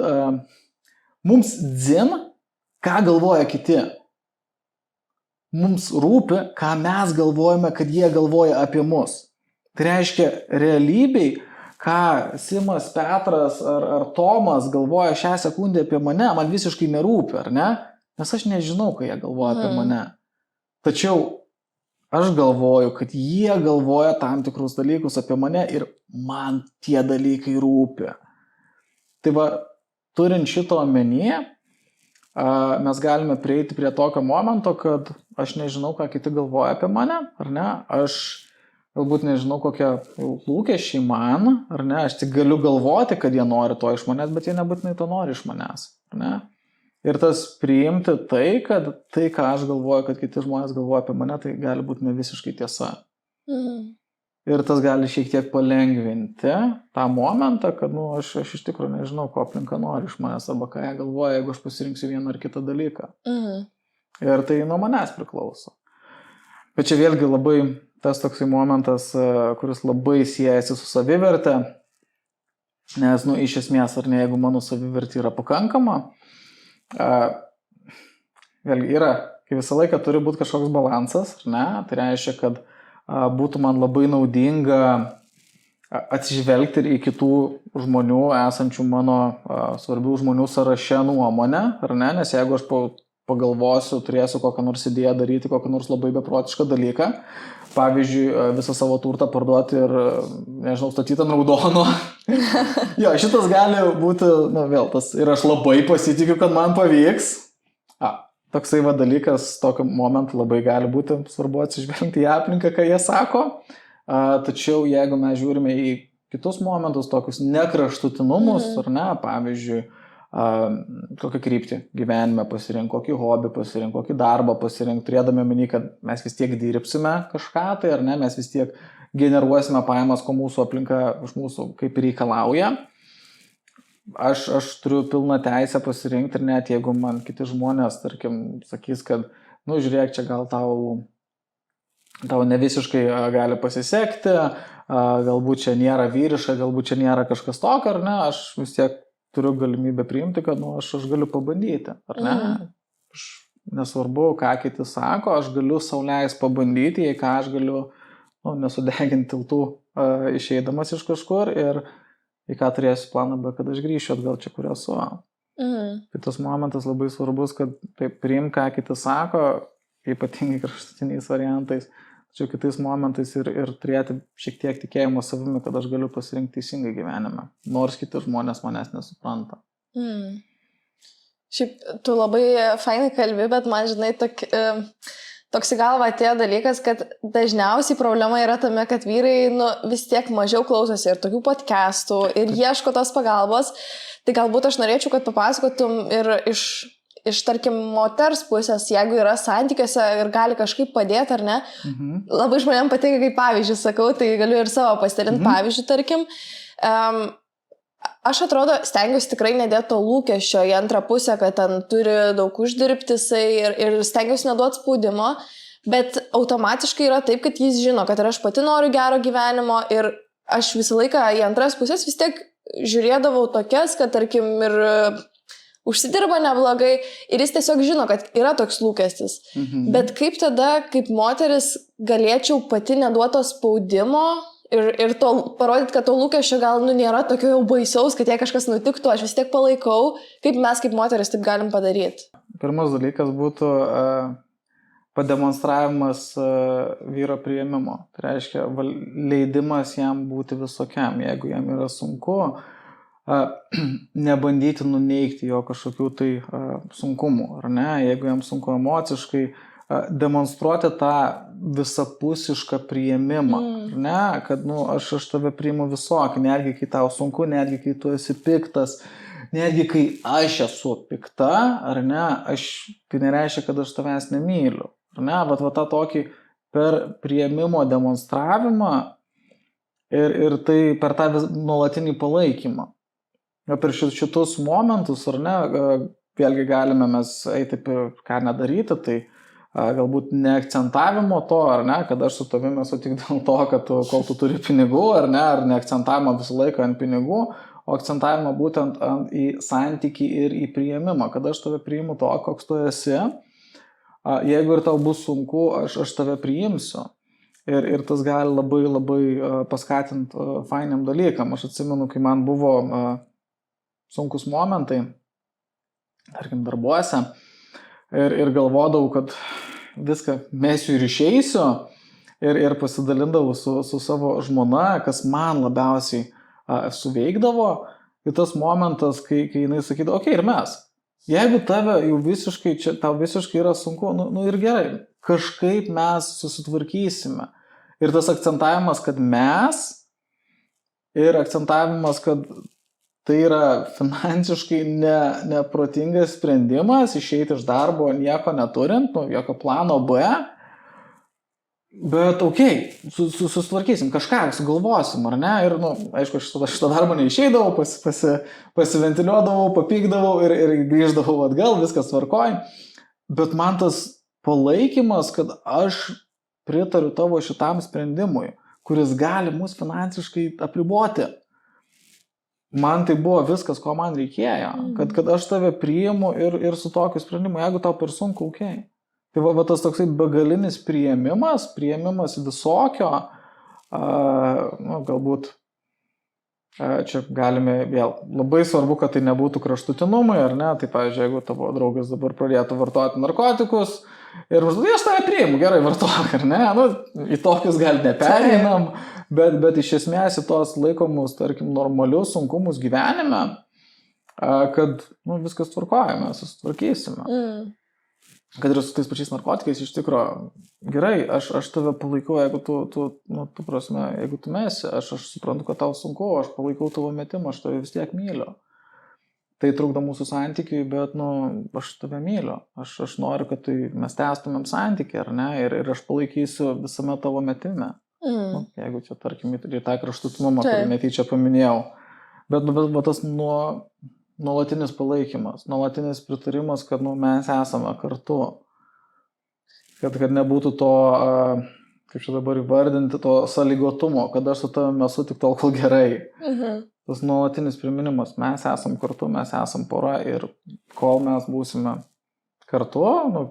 mums dzin, ką galvoja kiti. Mums rūpi, ką mes galvojame, kad jie galvoja apie mus. Tai reiškia, realybėj, ką Simas, Petras ar Tomas galvoja šią sekundę apie mane, man visiškai nerūpi, ar ne? Nes aš nežinau, ką jie galvoja apie mane. Tačiau aš galvoju, kad jie galvoja tam tikrus dalykus apie mane ir man tie dalykai rūpi. Tai va, turint šito omenyje, mes galime prieiti prie tokio momento, kad aš nežinau, ką kiti galvoja apie mane, ar ne? Aš galbūt nežinau, kokie lūkesčiai man, ar ne? Aš tik galiu galvoti, kad jie nori to iš manęs, bet jie nebūtinai to nori iš manęs, ar ne? Ir tas priimti tai, kad tai, ką aš galvoju, kad kiti žmonės galvoja apie mane, tai gali būti ne visiškai tiesa. Ir tas gali šiek tiek palengvinti tą momentą, kad aš iš tikrųjų nežinau, ko aplinka nori iš manęs, arba ką jie galvoja, jeigu aš pasirinksiu vieną ar kitą dalyką. Ir tai nuo manęs priklauso. Bet čia vėlgi labai tas toksai momentas, kuris labai siejasi su saviverte, nes, iš esmės, ar ne, jeigu mano savivertė yra pakankama, vėlgi yra, kai visą laiką turi būti kažkoks balansas, ar ne, tai reiškia, kad būtų man labai naudinga atsižvelgti ir į kitų žmonių, esančių mano svarbių žmonių sąraše nuomonę, ar ne, nes jeigu aš pagalvosiu, turėsiu kokią nors idėją daryti, kokią nors labai beprotišką dalyką, pavyzdžiui, visą savo turtą parduoti ir, nežinau, statyti ant raudono. Jo, šitas gali būti, vėl tas, ir aš labai pasitikiu, kad man pavyks. Toksai dalykas, tokio momentu labai gali būti svarbu atsižvelgti į aplinką, ką jie sako. Tačiau jeigu mes žiūrime į kitus momentus, tokius nekraštutinumus, ar ne, pavyzdžiui, kokią kryptį gyvenime pasirink, kokį hobį pasirink, kokį darbą pasirink, turėdami omeny, kad mes vis tiek dirbsime kažką, tai ar ne, mes vis tiek generuosime pajamas, ko mūsų aplinka iš mūsų kaip reikalauja. Aš turiu pilną teisę pasirinkti ir net jeigu man kiti žmonės, tarkim, sakys, kad, žiūrėk, čia gal tau ne visiškai gali pasisekti, galbūt čia nėra vyriška, galbūt čia nėra kažkas tokio, ar ne, aš vis tiek turiu galimybę priimti, kad aš galiu pabandyti, ar ne? Aš nesvarbu, ką kiti sako, aš galiu sau leis pabandyti, jei ką aš galiu nesudeginti tiltų išeidamas iš kažkur ir į ką turėsiu planą B, kad aš grįšiu atgal čia, kur esu. Tai tas momentas labai svarbus, kad priim, ką kiti sako, ypatingai kraštutiniais variantais, tačiau kitais momentais ir turėti šiek tiek tikėjimo savimi, kad aš galiu pasirinkti teisingą gyvenimą, nors kiti žmonės manęs nesupranta. Šiaip, tu labai fainai kalbi, bet man, žinai, toks į galvą atėjo dalykas, kad dažniausiai problema yra tame, kad vyrai vis tiek mažiau klausosi ir tokių podcastų ir ieško tos pagalbos. Tai galbūt aš norėčiau, kad papasakotum ir iš tarkim, moters pusės, jeigu yra santykiuose ir gali kažkaip padėti, ar ne. Labai žmonėm patinka, kaip pavyzdžiui sakau, tai galiu ir savo pasidalinti pavyzdžiui, tarkim. Aš atrodo, stengiuosi tikrai nedėti to lūkesčio į antrą pusę, kad ten turi daug uždirbti ir stengiuosi neduoti spaudimo, bet automatiškai yra taip, kad jis žino, kad ir aš pati noriu gero gyvenimo ir aš visą laiką į antras pusės vis tiek žiūrėdavau tokias, kad tarkim ir užsidirba neblogai ir jis tiesiog žino, kad yra toks lūkestis. Bet kaip tada, kaip moteris, galėčiau pati neduoto spaudimo ir to parodyti, kad to lūkesčio gal nėra tokio jau baisaus, kad jei kažkas nutiktų, aš vis tiek palaikau, kaip mes kaip moteris taip galim padaryti. Pirmas dalykas būtų pademonstravimas vyro priėmimo. Tai reiškia, leidimas jam būti visokiam, jeigu jam yra sunku, nebandyti nuneigti jo kažkokių tai sunkumų, ar ne, jeigu jam sunku emociškai, demonstruoti tą visapusišką priėmimą, ar ne, kad aš tave priimu visokį, netgi kai tau sunku, netgi kai tu esi piktas, netgi kai aš esu pikta, ar ne, tai nereiškia, kad aš tavęs nemyliu, ar ne, va tą tokį per priėmimo demonstravimą ir tai per tą nuolatinį palaikymą. Per šitus momentus, ar ne, vėlgi galime mes eiti, ką nedaryti, tai galbūt neakcentavimo to, ar ne, kad aš su tavimi esu tik dėl to, kad kol tu turi pinigų, ar ne, ar neakcentavimo visą laiką ant pinigų, o akcentavimo būtent į santykį ir į priėmimą, kad aš tave priimu to, koks tu esi, jeigu ir tau bus sunku, aš tave priimsiu. Ir tas gali labai labai paskatinti fainiam dalykam. Aš atsimenu, kai man buvo sunkus momentai, tarkim, darbuose, ir galvodavau, kad viską mesiu ir išeisiu, ir pasidalindavau su savo žmona, kas man labiausiai suveikdavo, ir tas momentas, kai jinai sakydavo, okei, ir mes, jeigu tave jau visiškai, tau visiškai yra sunku, ir gerai, kažkaip mes susitvarkysime. Ir tas akcentavimas, kad mes, ir akcentavimas, kad tai yra finansiškai neprotingas sprendimas, išeiti iš darbo nieko neturint, jokio plano B, bet okei, susitvarkysim, kažką sugalvosim, ar ne, ir, aišku, aš šitą darbą neišeidavau, pasiventiliuodavau, papykdavau ir grįždavau atgal, viskas tvarkoj, bet man tas palaikymas, kad aš pritariu tavo šitam sprendimui, kuris gali mus finansiškai apriboti. Man tai buvo viskas, ko man reikėjo, kad aš tave priimu ir su tokiu sprendimu, jeigu tau per sunku, okei. Tai va tas toksai begalinis priėmimas visokio, galbūt čia galime vėl, labai svarbu, kad tai nebūtų kraštutinumai, ar ne, tai pavyzdžiui, jeigu tavo draugas dabar pradėtų vartoti narkotikus Ir užduodai, aš tave priimu, gerai, vartok, ar ne? Nu, į tokius gal nepereinam, bet iš esmės į tos laikomus, tarkim, normalius sunkumus gyvenime, kad nu, viskas tvarkoja, mes susitvarkysime. Kad ir su tais pačiais narkotikais iš tikrųjų, gerai, aš tave palaikau, jeigu tu prasme, jeigu tu mesi, aš suprantu, kad tau sunku, aš palaikau tavo metimą, aš tave vis tiek myliu. Tai trukdo mūsų santykiai, bet, nu, aš tave myliu. Aš noriu, kad mes tęstumėm santykį, ar ne? Ir aš palaikysiu visame tavo metime. Nu, jeigu čia, tarkim, į tą kraštutinumą, kurį netyčia paminėjau. Bet tas nuolatinis palaikymas, nuolatinis pritarimas, kad mes esame kartu. Kad nebūtų to, kaip čia dabar įvardinti, to sąlygotumo, kad aš su tavimi esu tik tol, kol gerai. Tas nuolatinis priminimas, mes esam kartu, mes esam pora ir kol mes būsime kartu, nu,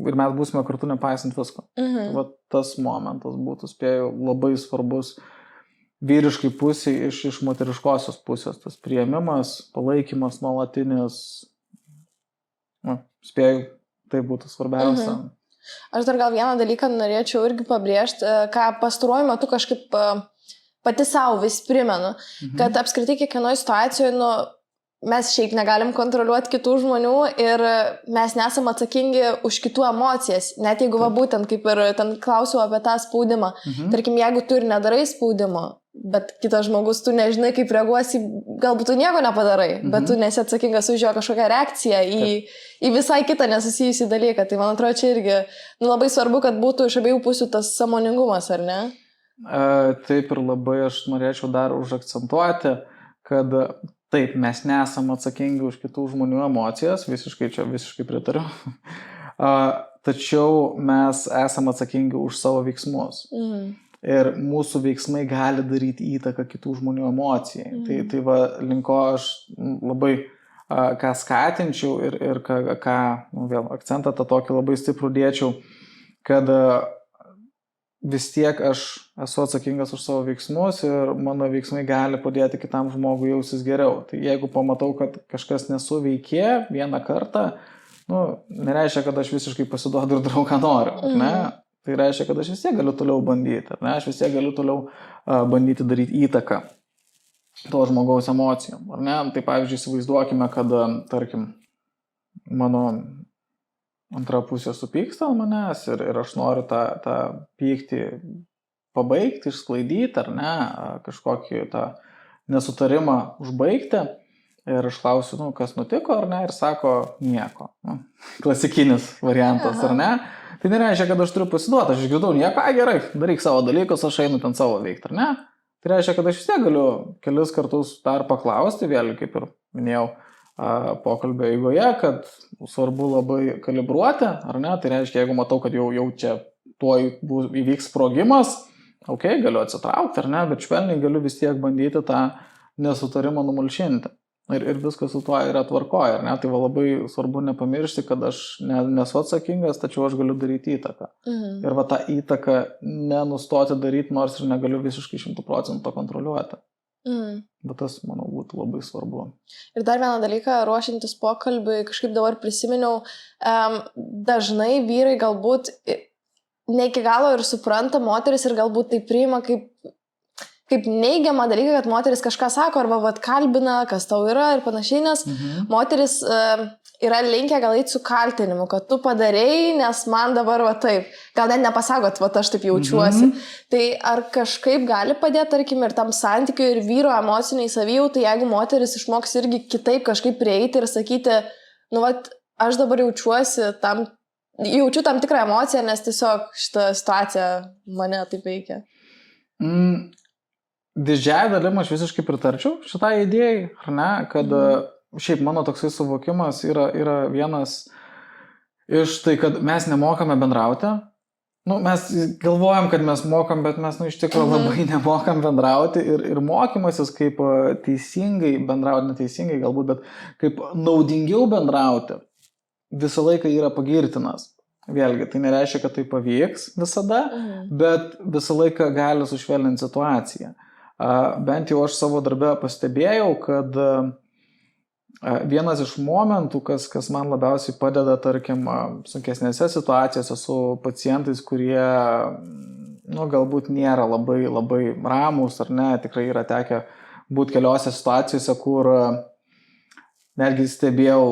ir mes būsime kartu nepaisant visko. Va, tas momentas būtų, spėjau, labai svarbus vyriškai pusiai iš moteriškosios pusės. Tas priėmimas, palaikymas nuolatinis, nu, spėjau, tai būtų svarbiausia. Aš dar gal vieną dalyką norėčiau irgi pabrėžti, ką pastaruoju metu kažkaip pati savo vis primenu, kad apskritai kiekvienoje situacijoje, nu, mes šiaip negalim kontroliuoti kitų žmonių ir mes nesam atsakingi už kitų emocijas, net jeigu va būtent kaip ir ten klausiau apie tą spaudimą. Tarkim, jeigu tu ir nedarai spaudimo, bet kitas žmogus, tu nežinai, kaip reaguosi, galbūt tu nieko nepadarai, bet tu nesi atsakingas už jo kažkokią reakciją į visai kitą nesusijusį dalyką. Tai man atrodo, čia irgi labai svarbu, kad būtų iš abiejų pusių tas sąmoningumas, ar ne? Taip ir labai aš norėčiau dar užakcentuoti, kad taip, mes nesam atsakingi už kitų žmonių emocijas, visiškai pritariu, tačiau mes esam atsakingi už savo veiksmus. Ir mūsų veiksmai gali daryti įtaką kitų žmonių emocijai. Tai va, linko aš labai ką skatinčiau ir ką nu, vėl akcentą tą tokį labai stiprų dėčiau, kad vis tiek aš esu atsakingas už savo veiksmus ir mano veiksmai gali padėti kitam žmogui jausis geriau. Tai jeigu pamatau, kad kažkas nesuveikė vieną kartą, nu, nereiškia, kad aš visiškai pasiduodu ir darau, ką noriu. Ne? Tai reiškia, kad aš vis tiek galiu toliau bandyti. Ne? Aš vis tiek galiu toliau bandyti daryti įtaką to žmogaus emocijom. Ar ne? Tai pavyzdžiui, įsivaizduokime, kad, tarkim, mano antra pusė supyksta ant manęs ir aš noriu tą pyktį pabaigti, išsklaidyti, ar ne, kažkokį tą nesutarimą užbaigti. Ir aš klausiu, nu, kas nutiko, ar ne, ir sako, nieko. Nu, klasikinis variantas, ar ne? Tai nereiškia, kad aš turiu pasiduoti, aš išgirdau nieko, gerai, daryk savo dalykus, aš einu ten savo veikti, ar ne? Tai reiškia, kad aš vis tiek galiu kelis kartus dar paklausti, vėl kaip ir minėjau, pokalbio eigoje, kad svarbu labai kalibruoti, ar ne? Tai reiškia, jeigu matau, kad jau čia tuoj įvyks sprogimas, galiu atsitraukti, ar ne? Bet švelniai galiu vis tiek bandyti tą nesutarimą numalšinti. Ir viskas su tuo yra tvarkoje, ar ne? Tai labai svarbu nepamiršti, kad aš nesu atsakingas, tačiau aš galiu daryti įtaką. Ir va tą įtaką nenustoti daryti, nors ir negaliu visiškai 100% kontroliuoti. Bet tas, manau, būtų labai svarbu. Ir dar vieną dalyką, ruošiantis pokalbiui, kažkaip dabar prisiminiau, dažnai vyrai galbūt ne iki galo ir supranta moteris ir galbūt tai priima kaip neigiamą dalyką, kad moteris kažką sako arba vat kalbina, kas tau yra ir panašiai, nes moteris yra linkę gal eiti su kaltinimu, kad tu padarei, nes man dabar va taip. Gal net nepasakot, va aš taip jaučiuosi. Tai ar kažkaip gali padėti, tarkim, ir tam santykiui, ir vyro emociniai savijautai, jeigu moteris išmoks irgi kitaip kažkaip prieiti ir sakyti, nu va, aš dabar jaučiu tam tikrą emociją, nes tiesiog šitą situaciją mane taip veikia. Didžiąją dalim aš visiškai pritarčiau šitai idėjai, ar ne, kad šiaip mano toksai suvokimas yra vienas iš tai, kad mes nemokame bendrauti. Nu, mes galvojam, kad mes mokam, bet mes iš tikrųjų labai nemokam bendrauti ir mokymasis kaip teisingai bendrauti, neteisingai galbūt, bet kaip naudingiau bendrauti visą laiką yra pagirtinas. Vėlgi, tai nereiškia, kad tai pavyks visada, bet visą laiką gali sušvelninti situaciją. Bent jau aš savo darbe pastebėjau, kad vienas iš momentų, kas man labiausiai padeda, tarkim, sunkesnėse situacijose su pacientais, kurie galbūt nėra labai, labai ramus ar ne, tikrai yra tekę būti keliose situacijose, kur netgi stebėjau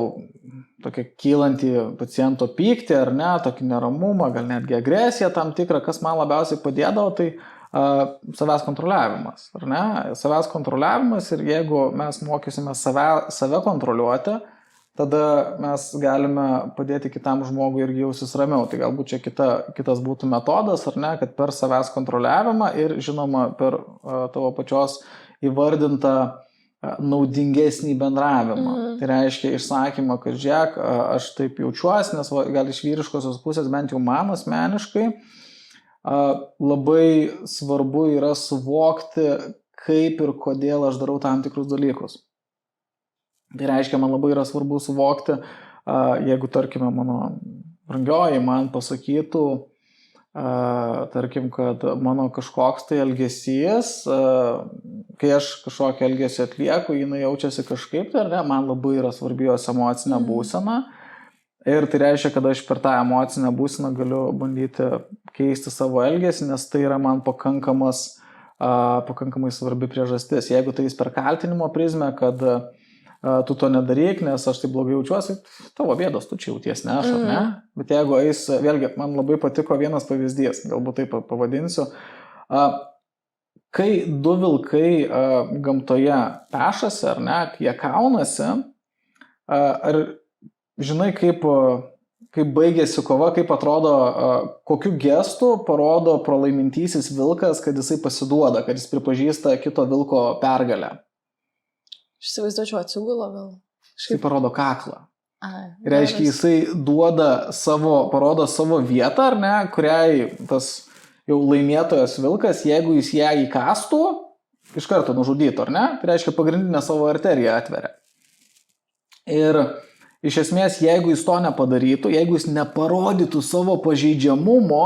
tokia kylanti paciento pyktį ar ne, tokį neramumą, gal netgi agresiją tam tikrą, kas man labiausiai padėdavo, tai savęs kontroliavimas, ar ne? Savęs kontroliavimas ir jeigu mes mokysime save kontroliuoti, tada mes galime padėti kitam žmogui irgi jausis ramiau. Tai galbūt čia kitas būtų metodas, ar ne, kad per savęs kontroliavimą ir žinoma per tavo pačios įvardintą naudingesnį bendravimą. Tai reiškia išsakymą, kad žiūrėk, aš taip jaučiuosi, nes gal iš vyriškosios pusės, bent jau man asmeniškai, labai svarbu yra suvokti, kaip ir kodėl aš darau tam tikrus dalykus. Tai reiškia, man labai yra svarbu suvokti, jeigu, tarkime, mano brangioji man pasakytų, tarkim, kad mano kažkoks tai elgesys, kai aš kažkokį elgesį atlieku, jinai jaučiasi kažkaip, tai ar ne, man labai yra svarbi jos emocinė būsena. Ir tai reiškia, kad aš per tą emocinę būseną galiu bandyti keisti savo elgesį, nes tai yra man pakankamai svarbi priežastis. Jeigu tai per kaltinimo prizmę, kad tu to nedaryk, nes aš tai blogai jaučiuosi, tavo bėdos, tu čia jauties, ne aš, ar ne? Bet jeigu eis, vėlgi, man labai patiko vienas pavyzdys, galbūt taip pavadinsiu, kai du vilkai gamtoje pešasi, ar ne, jie kaunasi, ar žinai, kaip baigėsi kova, kaip atrodo, kokiu gestu parodo pralaimintysis vilkas, kad jisai pasiduoda, kad jis pripažįsta kito vilko pergalę. Aš įsivaizduočiau atsigulą gal. Jisai parodo kaklą. Reiškia, jisai parodo savo vietą, ar ne, kuriai tas jau laimėtojas vilkas, jeigu jis ją įkastų, iš karto nužudytų, ar ne? Tai reiškia, pagrindinę savo arteriją atveria. Ir iš esmės, jeigu jis to nepadarytų, jeigu jis neparodytų savo pažeidžiamumo,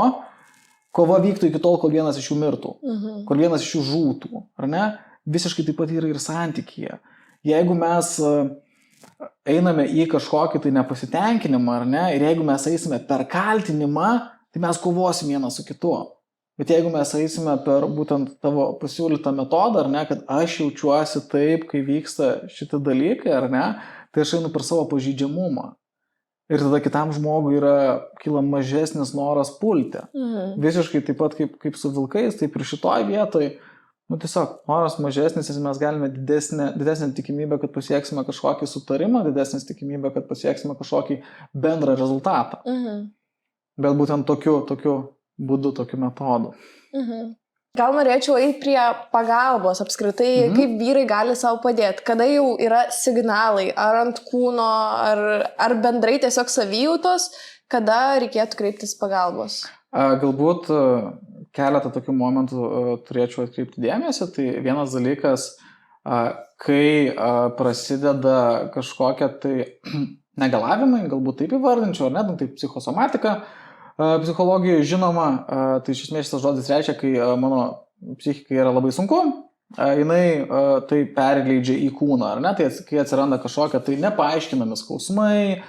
kova vyktų iki tol, kol vienas iš jų mirtų, kol vienas iš jų žūtų, ar ne? Visiškai taip pat yra ir santykyje. Jeigu mes einame į kažkokį tai nepasitenkinimą, ar ne, ir jeigu mes eisime per kaltinimą, tai mes kovosim vienas su kitu. Bet jeigu mes eisime per būtent tavo pasiūlytą metodą, ar ne, kad aš jaučiuosi taip, kai vyksta šitie dalykai, ar ne, tai aš einu per savo pažeidžiamumą. Ir tada kitam žmogui kyla mažesnis noras pulti. Visiškai taip pat kaip su vilkais, taip ir šitoj vietoj, tiesiog noras mažesnis, nes mes galime didesnę tikimybę, kad pasieksime kažkokį sutarimą, didesnę tikimybę, kad pasieksime kažkokį bendrą rezultatą. Bet būtent tokiu būdu, tokiu metodu. Gal norėčiau eiti prie pagalbos apskritai, kaip vyrai gali savo padėti, kada jau yra signalai, ar ant kūno, ar bendrai tiesiog savijautos, kada reikėtų kreiptis pagalbos? Galbūt keletą tokių momentų turėčiau atkreipti dėmesį. Tai vienas dalykas, kai prasideda kažkokie tai negalavimai, galbūt taip įvardinčiau, ar ne, tai psichosomatika, psichologijoje žinoma, tai iš esmės šitas žodis reiškia, kai mano psichikai yra labai sunku, jinai tai perleidžia į kūną, ar ne, tai kai atsiranda kažkokia tai nepaaiškinami skausmai,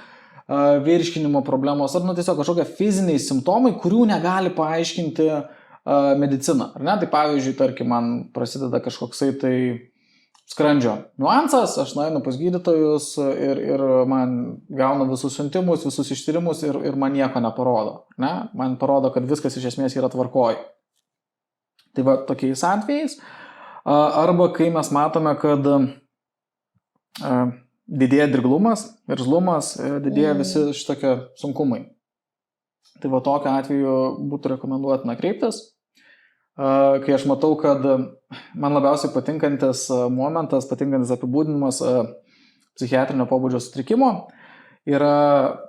virškinimo problemos, ar tiesiog kažkokie fiziniai simptomai, kurių negali paaiškinti medicina, ar ne, tai pavyzdžiui, tarkim, man prasideda kažkoksai tai skrandžio niuansas, aš nueinu pas gydytojus ir man gauna visus siuntimus, visus ištyrimus ir man nieko neparodo. Ne? Man parodo, kad viskas iš esmės yra tvarkoj. Tai va, tokiais atvejais. Arba kai mes matome, kad didėja dirglumas, irzlumas, didėja visi šitokie sunkumai. Tai va, tokiu atveju būtų rekomenduotina kreiptis. Kai aš matau, kad man labiausiai patinkantis momentas, patinkantis apibūdinimas psichiatrinio pobūdžio sutrikimo yra,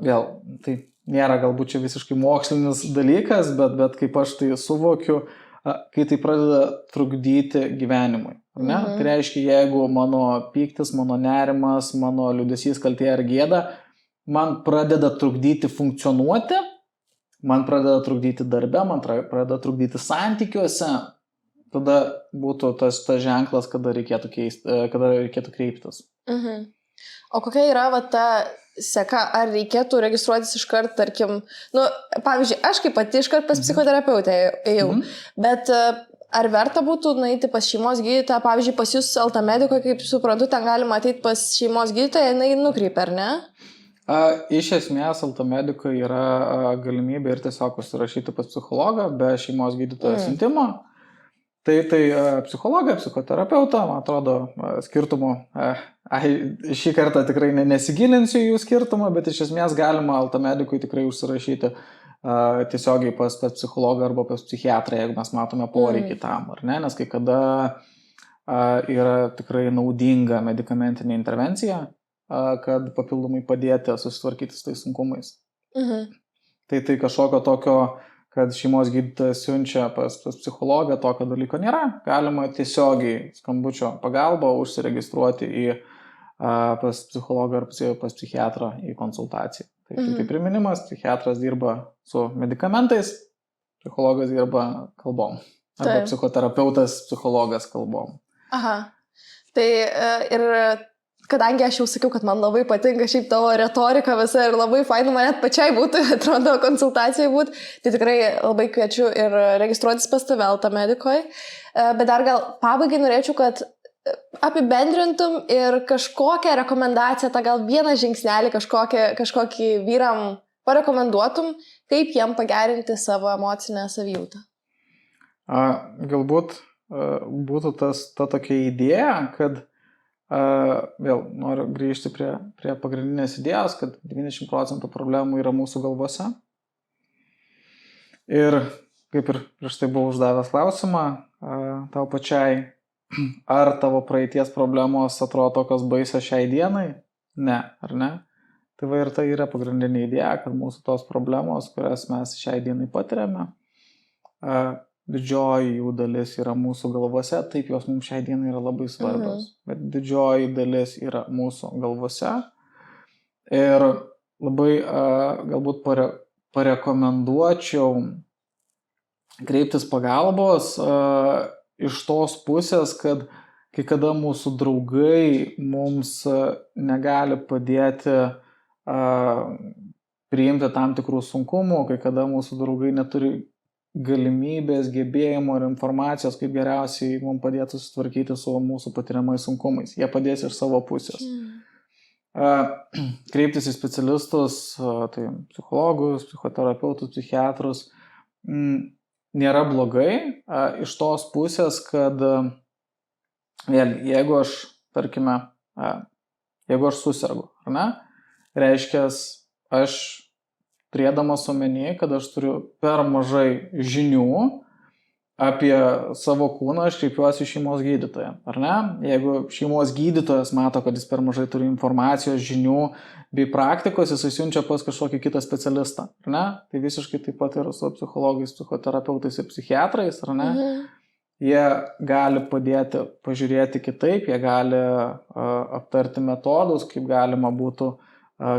vėl, tai nėra galbūt čia visiškai mokslinis dalykas, bet kaip aš tai suvokiu, kai tai pradeda trukdyti gyvenimui. Ne? Tai reiškia, jeigu mano pyktis, mano nerimas, mano liūdesys, kaltė ar gėda man pradeda trukdyti funkcionuoti, man pradeda trukdyti darbe, man pradeda trukdyti santykiuose, tada būtų tas ženklas, kada reikėtų kreiptis. O kokia yra va ta seka, ar reikėtų registruotis iškart, tarkim, nu, pavyzdžiui, aš kaip pati iškart pas psichoterapeutę ėjau, bet ar verta būtų nueiti pas šeimos gydytoją, pavyzdžiui, pas jūs LT Medico, kaip suprantu, ten galima ateiti pas šeimos gydytoją, jinai nukreipia, ar ne? Iš esmės, LT Medico yra galimybė ir tiesiog užsirašyti pas psichologą be šeimos gydytojo siuntimo. Tai psichologą, psichoterapeutą, man atrodo, skirtumų, šį kartą tikrai nesigilinsiu jų skirtumą, bet iš esmės galima LT Medicui tikrai užsirašyti tiesiogiai pas psichologą arba pas psichiatrą, jeigu mes matome poreikį tam, ar ne, nes kai kada yra tikrai naudinga medikamentinė intervencija, kad papildomai padėti susitvarkyti su tais sunkumais. Tai kažkokio tokio, kad šeimos gydytojas siunčia pas psichologą, tokio dalyko nėra. Galima tiesiogiai skambučio pagalba užsiregistruoti pas psichologą ar pas psichiatrą į konsultaciją. Tai priminimas, psichiatras dirba su medikamentais, psichologas dirba kalbom. Arba psichoterapeutas, psichologas kalbom. Aha. Tai ir kadangi aš jau sakiau, kad man labai patinka šiaip tavo retorika visa ir labai faina man net pačiai būtų, atrodo, konsultacijai būtų, tai tikrai labai kviečiu ir registruotis pas tave LT Medicoj. Bet dar gal pabaigai norėčiau, kad apibendrintum ir kažkokią rekomendaciją, tą gal vieną žingsnelį kažkokį vyram parekomenduotum, kaip jiem pagerinti savo emocinę savijautą. Galbūt būtų ta tokia idėja, kad vėl noriu grįžti prie pagrindinės idėjos, kad 90% problemų yra mūsų galvose. Ir kaip ir prieš tai buvau uždavęs klausimą tau pačiai, ar tavo praeities problemos atrodo tokios baisios šiai dienai? Ne, ar ne? Tai va ir tai yra pagrindinė idėja, kad mūsų tos problemos, kurias mes šiai dienai patiriame, didžioji jų dalis yra mūsų galvose, taip jos mums šiai dienai yra labai svarbios, bet didžioji dalis yra mūsų galvose. Ir labai galbūt parekomenduočiau kreiptis pagalbos iš tos pusės, kad kai kada mūsų draugai mums negali padėti priimti tam tikrų sunkumų, kai kada mūsų draugai neturi galimybės, gebėjimo ir informacijos, kaip geriausiai mums padėtų susitvarkyti su mūsų patiriamais sunkumais. Jie padės iš savo pusės. Kreiptis į specialistus, tai psichologus, psichoterapeutus, psichiatrus, nėra blogai iš tos pusės, kad jeigu aš, tarkime, jeigu aš susirgu, ar ne, reiškia, aš turėdamas omeny, kad aš turiu per mažai žinių apie savo kūną, aš kreipiuosi į šeimos gydytoją, ar ne? Jeigu šeimos gydytojas mato, kad jis per mažai turi informacijos, žinių bei praktikos, jis siunčia pas kažkokį kitą specialistą, ar ne? Tai visiškai taip pat yra su psichologais, psichoterapeutais ir psichiatrais, ar ne? Jie gali padėti pažiūrėti kitaip, jie gali aptarti metodus, kaip galima būtų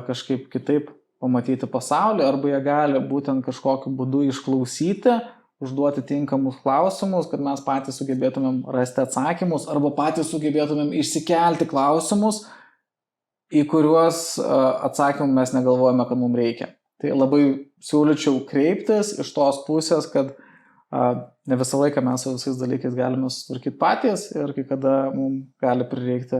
kažkaip kitaip pamatyti pasaulį, arba jie gali būtent kažkokiu būdu išklausyti, užduoti tinkamus klausimus, kad mes patys sugebėtumėm rasti atsakymus, arba patys sugebėtumėm išsikelti klausimus, į kuriuos atsakymų mes negalvojame, kad mums reikia. Tai labai siūlyčiau kreiptis iš tos pusės, kad ne visą laiką mes su visais dalykais galime susitvarkyti patys ir kai kada mums gali prireikti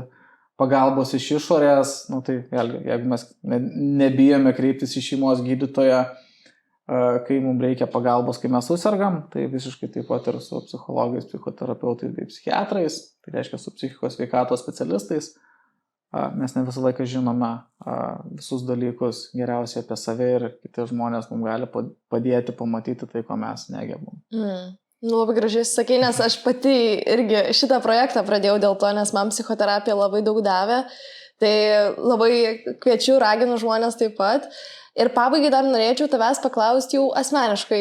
pagalbos iš išorės, tai vėlgi, jeigu mes nebijome kreiptis į šeimos gydytoją, kai mums reikia pagalbos, kai mes susirgam, tai visiškai taip pat ir su psichologais, psichoterapeutais bei psichiatrais, tai reiškia su psichikos sveikatos specialistais, mes ne visą laiką žinome visus dalykus geriausiai apie save ir kiti žmonės mums gali padėti pamatyti tai, ko mes negebam. Labai gražiai sakai, nes aš pati irgi šitą projektą pradėjau dėl to, nes man psichoterapija labai daug davė, tai labai kviečiu, raginu žmonės taip pat. Ir pabaigai dar norėčiau tavęs paklausti jau asmeniškai,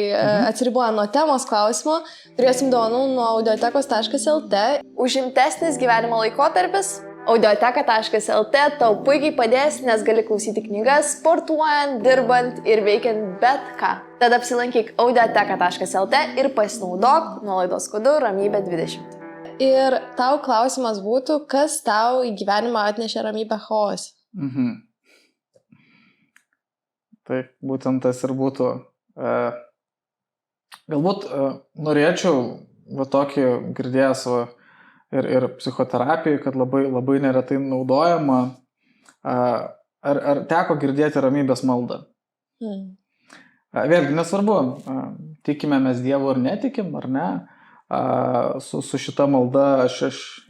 atsiribuojant nuo temos klausimo, turėsim dovanų nuo audiotekos.lt. Užimtesnis gyvenimo laikotarpis? Audioteka.lt tau puikiai padės, nes gali klausyti knygas sportuojant, dirbant ir veikiant bet ką. Tada apsilankyk audioteka.lt ir pasinaudok nuolaidos kodu ramybė 20. Ir tau klausimas būtų, kas tau į gyvenimą atnešė ramybę chaose? Tai būtent tas ir būtų. Galbūt norėčiau tokį girdėjęs ir psichoterapijai, kad labai, labai neretai naudojama. Ar teko girdėti ramybės maldą? Vėlgi, nesvarbu, tikime mes Dievu ar netikim, ar ne. Su šita malda aš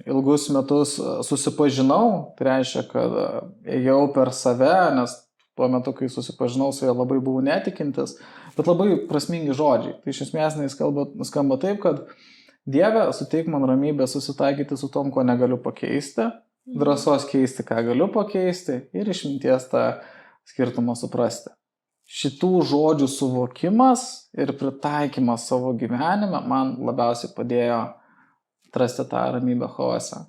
ilgus metus susipažinau, tai reiškia, kad ėjau per save, nes tuo metu, kai susipažinau su ja, labai buvau netikintis, bet labai prasmingi žodžiai. Tai iš esmės skamba taip, kad Dieve, suteik man ramybę susitaikyti su tom, ko negaliu pakeisti, drąsos keisti, ką galiu pakeisti ir išminties tą skirtumą suprasti. Šitų žodžių suvokimas ir pritaikymas savo gyvenime man labiausiai padėjo atrasti tą ramybę chaose.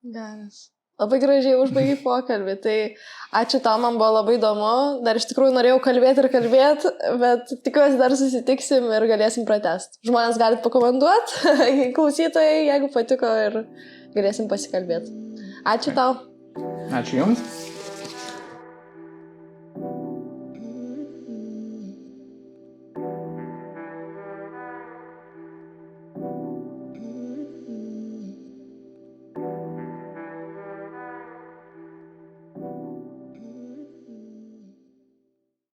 Geras. Labai gražiai užbaigai pokalbį. Tai ačiū tau, man buvo labai įdomu. Dar iš tikrųjų norėjau kalbėti, bet tikiuosi dar susitiksim ir galėsim pratęsti. Žmonės galit pakomentuoti, klausytojai, jeigu patiko ir galėsim pasikalbėti. Ačiū tau. Ačiū Jums.